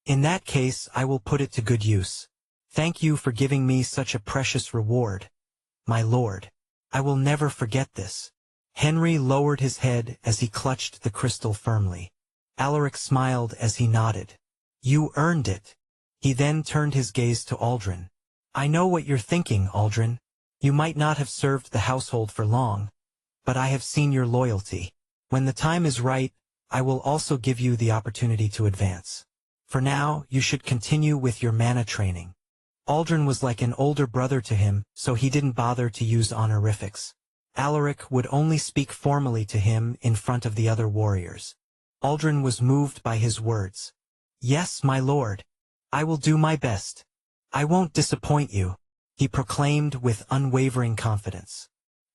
"In that case, I will put it to good use. Thank you for giving me such a precious reward, my lord. I will never forget this." Henry lowered his head as he clutched the crystal firmly. Alaric smiled as he nodded. "You earned it." He then turned his gaze to Aldrin. "I know what you're thinking, Aldrin. You might not have served the household for long, but I have seen your loyalty. When the time is right, I will also give you the opportunity to advance. For now, you should continue with your mana training." Aldrin was like an older brother to him, so he didn't bother to use honorifics. Alaric would only speak formally to him in front of the other warriors. Aldrin was moved by his words. "Yes, my lord. I will do my best. I won't disappoint you," he proclaimed with unwavering confidence.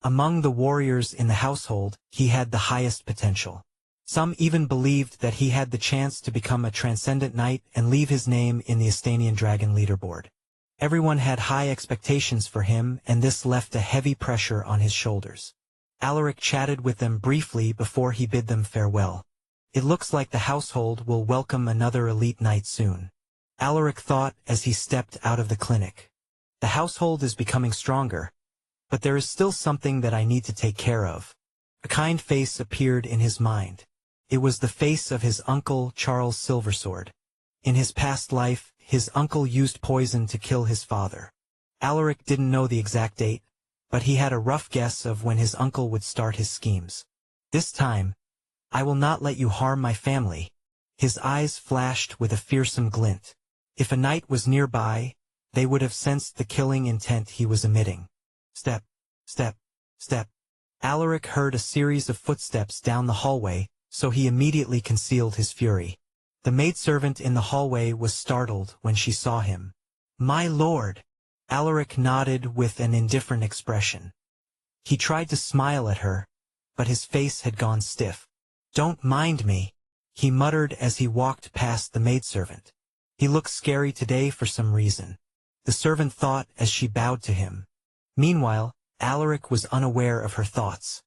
Among the warriors in the household, he had the highest potential. Some even believed that he had the chance to become a transcendent knight and leave his name in the Estanian Dragon leaderboard. Everyone had high expectations for him, and this left a heavy pressure on his shoulders. Alaric chatted with them briefly before he bid them farewell. "It looks like the household will welcome another elite knight soon," Alaric thought as he stepped out of the clinic. "The household is becoming stronger, but there is still something that I need to take care of." A kind face appeared in his mind. It was the face of his uncle, Charles Silversword. In his past life, his uncle used poison to kill his father. Alaric didn't know the exact date, but he had a rough guess of when his uncle would start his schemes. "This time, I will not let you harm my family." His eyes flashed with a fearsome glint. If a knight was nearby, they would have sensed the killing intent he was emitting. Step, step, step. Alaric heard a series of footsteps down the hallway, so he immediately concealed his fury. The maidservant in the hallway was startled when she saw him. "My lord!" Alaric nodded with an indifferent expression. He tried to smile at her, but his face had gone stiff. "Don't mind me," he muttered as he walked past the maidservant. "He looks scary today for some reason," the servant thought as she bowed to him. Meanwhile, Alaric was unaware of her thoughts.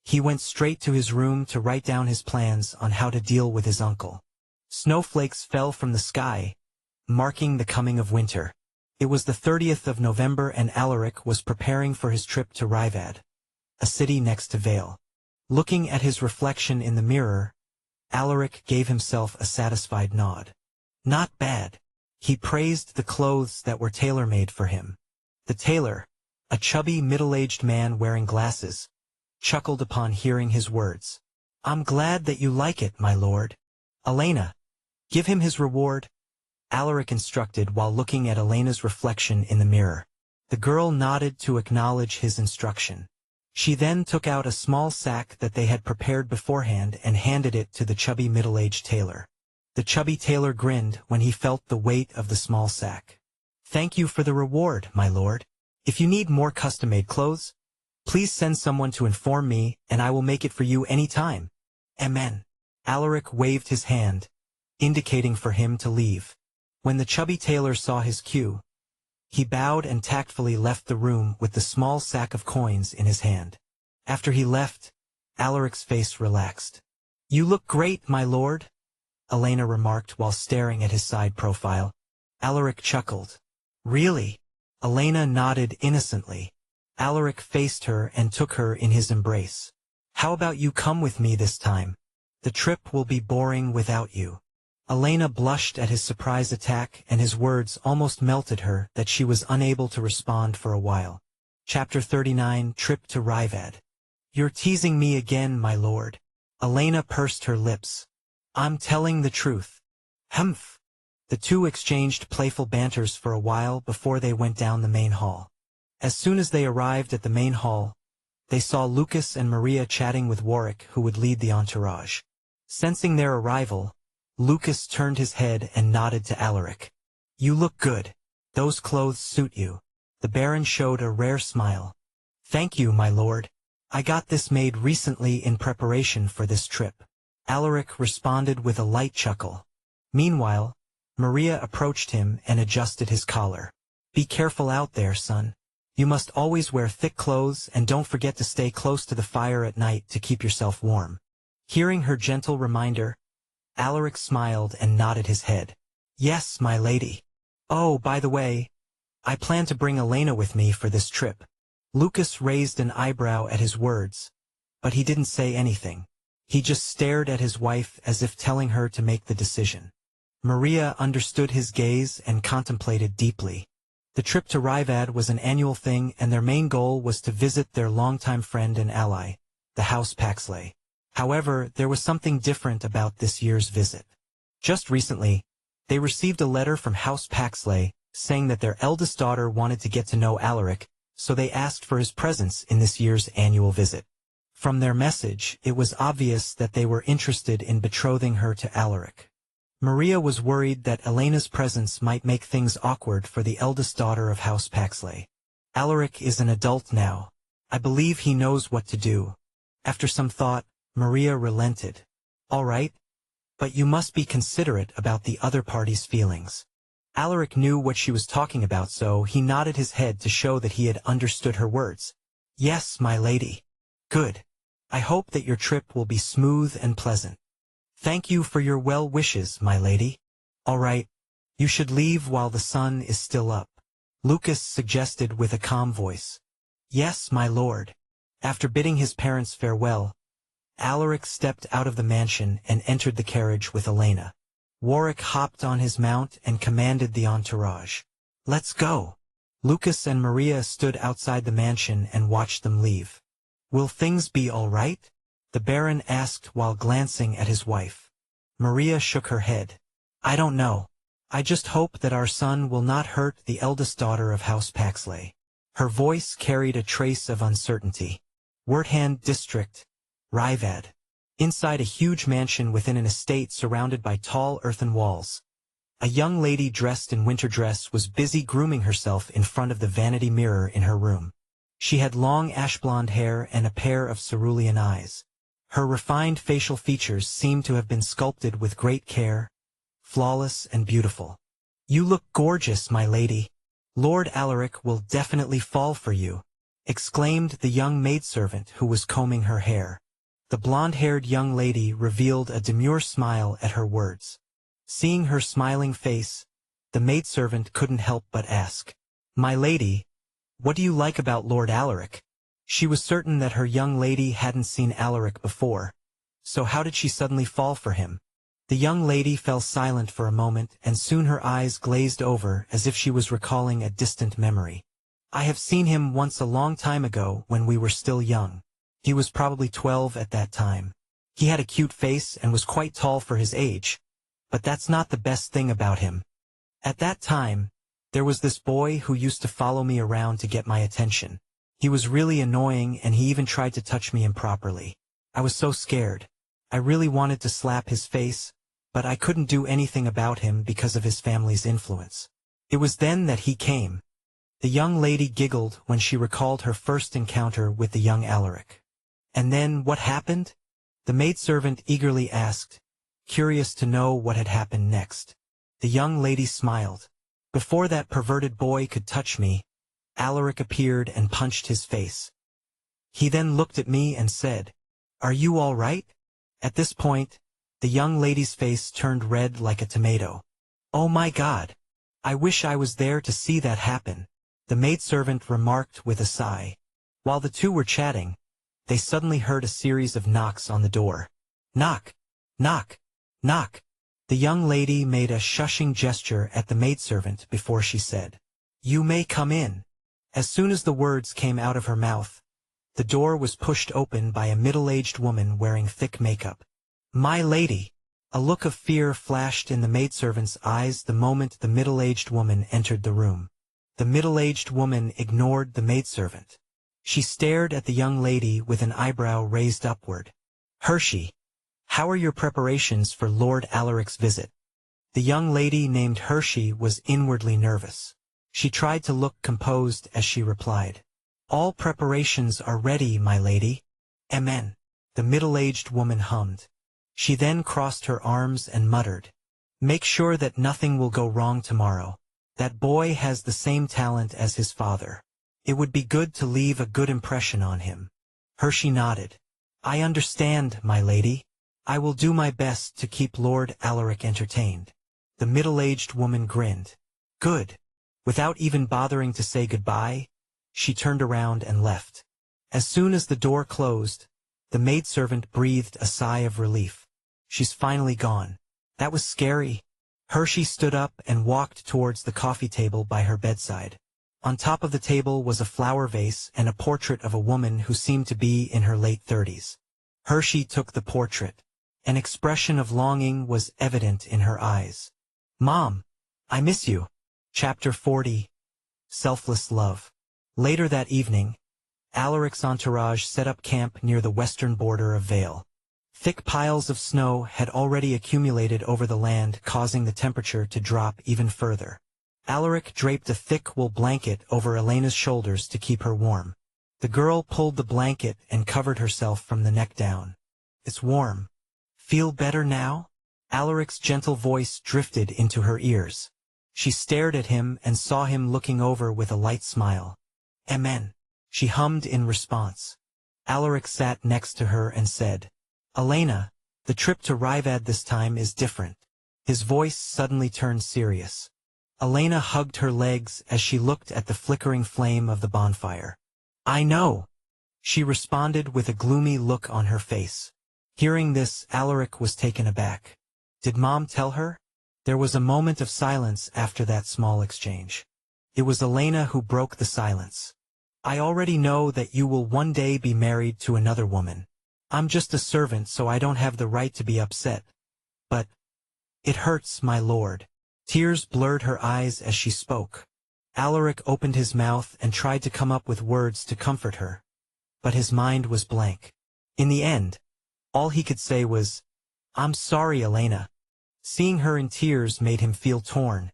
He went straight to his room to write down his plans on how to deal with his uncle. Snowflakes fell from the sky, marking the coming of winter. It was the 30th of November, and Alaric was preparing for his trip to Rivad, a city next to Vale. Looking at his reflection in the mirror, Alaric gave himself a satisfied nod. Not bad. He praised the clothes that were tailor-made for him. The tailor, a chubby middle-aged man wearing glasses, chuckled upon hearing his words. "I'm glad that you like it, my lord. Elena, give him his reward," Alaric instructed while looking at Elena's reflection in the mirror. The girl nodded to acknowledge his instruction. She then took out a small sack that they had prepared beforehand and handed it to the chubby middle-aged tailor. The chubby tailor grinned when he felt the weight of the small sack. "Thank you for the reward, my lord. If you need more custom-made clothes, please send someone to inform me, and I will make it for you any time. Amen." Alaric waved his hand, indicating for him to leave. When the chubby tailor saw his cue, he bowed and tactfully left the room with the small sack of coins in his hand. After he left, Alaric's face relaxed. "You look great, my lord," Elena remarked while staring at his side profile. Alaric chuckled. "Really?" Elena nodded innocently. Alaric faced her and took her in his embrace. "How about you come with me this time? The trip will be boring without you." Elena blushed at his surprise attack, and his words almost melted her that she was unable to respond for a while. Chapter 39, Trip to Rivad. "You're teasing me again, my lord." Elena pursed her lips. "I'm telling the truth." "Humph." The two exchanged playful banters for a while before they went down the main hall. As soon as they arrived at the main hall, they saw Lucas and Maria chatting with Warwick, who would lead the entourage. Sensing their arrival, Lucas turned his head and nodded to Alaric. "You look good. Those clothes suit you." The Baron showed a rare smile. "Thank you, my lord. I got this made recently in preparation for this trip." Alaric responded with a light chuckle. Meanwhile, Maria approached him and adjusted his collar. "Be careful out there, son. You must always wear thick clothes and don't forget to stay close to the fire at night to keep yourself warm." Hearing her gentle reminder, Alaric smiled and nodded his head. "Yes, my lady. Oh, by the way, I plan to bring Elena with me for this trip." Lucas raised an eyebrow at his words, but he didn't say anything. He just stared at his wife as if telling her to make the decision. Maria understood his gaze and contemplated deeply. The trip to Rivad was an annual thing, and their main goal was to visit their longtime friend and ally, the House Paxley. However, there was something different about this year's visit. Just recently, they received a letter from House Paxley saying that their eldest daughter wanted to get to know Alaric, so they asked for his presence in this year's annual visit. From their message, it was obvious that they were interested in betrothing her to Alaric. Maria was worried that Elena's presence might make things awkward for the eldest daughter of House Paxley. "Alaric is an adult now. I believe he knows what to do." After some thought, Maria relented. "All right, but you must be considerate about the other party's feelings." Alaric knew what she was talking about, so he nodded his head to show that he had understood her words. "Yes, my lady." "Good. I hope that your trip will be smooth and pleasant." "Thank you for your well wishes, my lady." "All right, you should leave while the sun is still up," Lucas suggested with a calm voice. "Yes, my lord." After bidding his parents farewell, Alaric stepped out of the mansion and entered the carriage with Elena. Warwick hopped on his mount and commanded the entourage. "Let's go." Lucas and Maria stood outside the mansion and watched them leave. "Will things be all right?" the Baron asked while glancing at his wife. Maria shook her head. "I don't know. I just hope that our son will not hurt the eldest daughter of House Paxley." Her voice carried a trace of uncertainty. Werthand District, Rivad. Inside a huge mansion within an estate surrounded by tall earthen walls, a young lady dressed in winter dress was busy grooming herself in front of the vanity mirror in her room. She had long ash-blonde hair and a pair of cerulean eyes. Her refined facial features seemed to have been sculpted with great care, flawless and beautiful. "You look gorgeous, my lady. Lord Alaric will definitely fall for you," exclaimed the young maidservant who was combing her hair. The blonde-haired young lady revealed a demure smile at her words. Seeing her smiling face, the maidservant couldn't help but ask, "My lady, what do you like about Lord Alaric?" She was certain that her young lady hadn't seen Alaric before, so how did she suddenly fall for him? The young lady fell silent for a moment, and soon her eyes glazed over as if she was recalling a distant memory. "I have seen him once a long time ago when we were still young. He was probably 12 at that time. He had a cute face and was quite tall for his age, but that's not the best thing about him. At that time, there was this boy who used to follow me around to get my attention. He was really annoying, and he even tried to touch me improperly. I was so scared. I really wanted to slap his face, but I couldn't do anything about him because of his family's influence. It was then that he came." The young lady giggled when she recalled her first encounter with the young Alaric. "And then what happened?" the maidservant eagerly asked, curious to know what had happened next. The young lady smiled. "Before that perverted boy could touch me, Alaric appeared and punched his face. He then looked at me and said, 'Are you all right?' At this point, the young lady's face turned red like a tomato. "Oh my God! I wish I was there to see that happen," the maidservant remarked with a sigh. While the two were chatting, they suddenly heard a series of knocks on the door. "Knock! Knock! Knock!" The young lady made a shushing gesture at the maidservant before she said, "You may come in." As soon as the words came out of her mouth, the door was pushed open by a middle-aged woman wearing thick makeup. "My lady!" A look of fear flashed in the maidservant's eyes the moment the middle-aged woman entered the room. The middle-aged woman ignored the maidservant. She stared at the young lady with an eyebrow raised upward. Hershey, how are your preparations for Lord Alaric's visit? The young lady named Hershey was inwardly nervous. She tried to look composed as she replied. All preparations are ready, my lady. Amen. The middle-aged woman hummed. She then crossed her arms and muttered. Make sure that nothing will go wrong tomorrow. That boy has the same talent as his father. It would be good to leave a good impression on him. Hershey nodded. I understand, my lady. I will do my best to keep Lord Alaric entertained. The middle-aged woman grinned. Good. Without even bothering to say goodbye, she turned around and left. As soon as the door closed, the maidservant breathed a sigh of relief. She's finally gone. That was scary. Hershey stood up and walked towards the coffee table by her bedside. On top of the table was a flower vase and a portrait of a woman who seemed to be in her late 30s. Hershey took the portrait. An expression of longing was evident in her eyes. Mom, I miss you. Chapter 40. Selfless Love. Later that evening, Alaric's entourage set up camp near the western border of Vale. Thick piles of snow had already accumulated over the land, causing the temperature to drop even further. Alaric draped a thick wool blanket over Elena's shoulders to keep her warm. The girl pulled the blanket and covered herself from the neck down. It's warm. Feel better now? Alaric's gentle voice drifted into her ears. She stared at him and saw him looking over with a light smile. Amen. She hummed in response. Alaric sat next to her and said, Elena, the trip to Rivad this time is different. His voice suddenly turned serious. Elena hugged her legs as she looked at the flickering flame of the bonfire. I know, she responded with a gloomy look on her face. Hearing this, Alaric was taken aback. Did Mom tell her? There was a moment of silence after that small exchange. It was Elena who broke the silence. I already know that you will one day be married to another woman. I'm just a servant, so I don't have the right to be upset. But it hurts, my lord. Tears blurred her eyes as she spoke. Alaric opened his mouth and tried to come up with words to comfort her. But his mind was blank. In the end, all he could say was, I'm sorry, Elena. Seeing her in tears made him feel torn.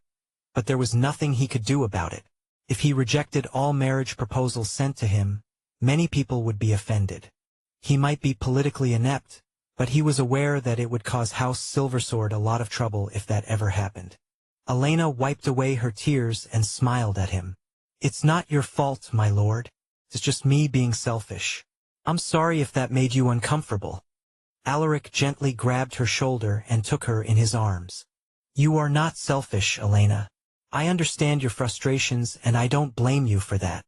But there was nothing he could do about it. If he rejected all marriage proposals sent to him, many people would be offended. He might be politically inept, but he was aware that it would cause House Silversword a lot of trouble if that ever happened. Elena wiped away her tears and smiled at him. It's not your fault, my lord. It's just me being selfish. I'm sorry if that made you uncomfortable. Alaric gently grabbed her shoulder and took her in his arms. You are not selfish, Elena. I understand your frustrations and I don't blame you for that,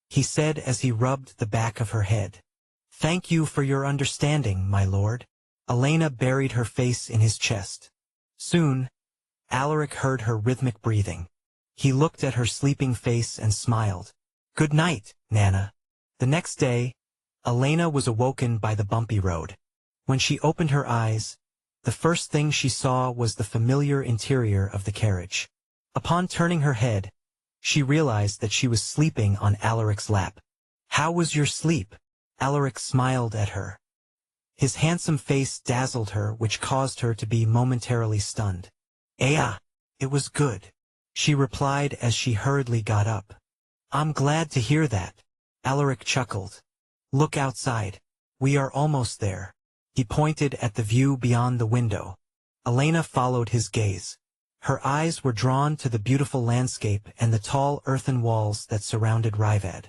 he said as he rubbed the back of her head. Thank you for your understanding, my lord. Elena buried her face in his chest. Soon, Alaric heard her rhythmic breathing. He looked at her sleeping face and smiled. Good night, Nana. The next day, Elena was awoken by the bumpy road. When she opened her eyes, the first thing she saw was the familiar interior of the carriage. Upon turning her head, she realized that she was sleeping on Alaric's lap. How was your sleep? Alaric smiled at her. His handsome face dazzled her, which caused her to be momentarily stunned. It was good, she replied as she hurriedly got up. I'm glad to hear that. Alaric chuckled. Look outside. We are almost there. He pointed at the view beyond the window. Elena followed his gaze. Her eyes were drawn to the beautiful landscape and the tall earthen walls that surrounded Rivad.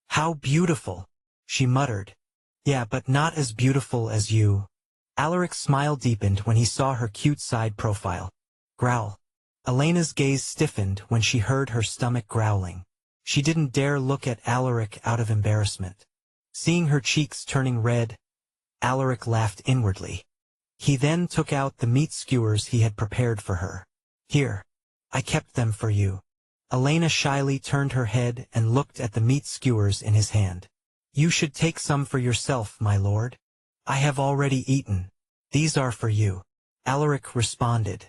How beautiful, she muttered. Yeah, but not as beautiful as you. Alaric's smile deepened when he saw her cute side profile. Growl. Elena's gaze stiffened when she heard her stomach growling. She didn't dare look at Alaric out of embarrassment. Seeing her cheeks turning red, Alaric laughed inwardly. He then took out the meat skewers he had prepared for her. Here, I kept them for you. Elena shyly turned her head and looked at the meat skewers in his hand. You should take some for yourself, my lord. I have already eaten. These are for you. Alaric responded.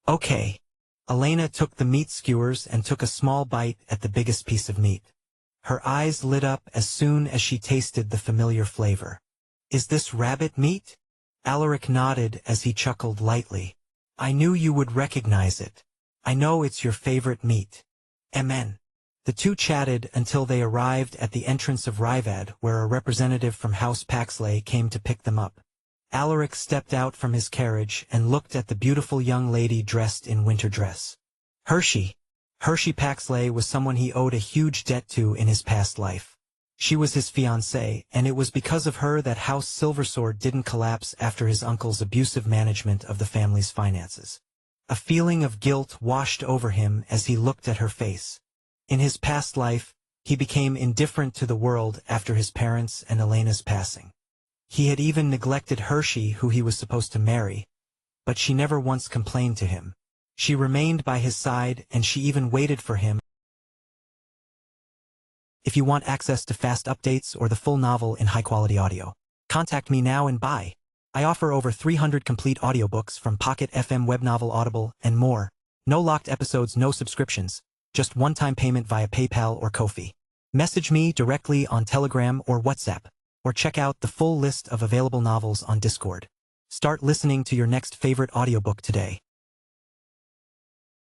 Okay. Elena took the meat skewers and took a small bite at the biggest piece of meat. Her eyes lit up as soon as she tasted the familiar flavor. "Is this rabbit meat?" Alaric nodded as he chuckled lightly. "I knew you would recognize it. I know it's your favorite meat." Amen. The two chatted until they arrived at the entrance of Rivad, where a representative from House Paxley came to pick them up. Alaric stepped out from his carriage and looked at the beautiful young lady dressed in winter dress. Hershey Paxley was someone he owed a huge debt to in his past life. She was his fiancée, and it was because of her that House Silversword didn't collapse after his uncle's abusive management of the family's finances. A feeling of guilt washed over him as he looked at her face. In his past life, he became indifferent to the world after his parents' and Elena's passing. He had even neglected Hershey, who he was supposed to marry, but she never once complained to him. She remained by his side, and she even waited for him. If you want access to fast updates or the full novel in high-quality audio, contact me now and buy. I offer over 300 complete audiobooks from Pocket FM, Webnovel, Audible, and more. No locked episodes, no subscriptions, just one-time payment via PayPal or Ko-fi. Message me directly on Telegram or WhatsApp, or check out the full list of available novels on Discord. Start listening to your next favorite audiobook today.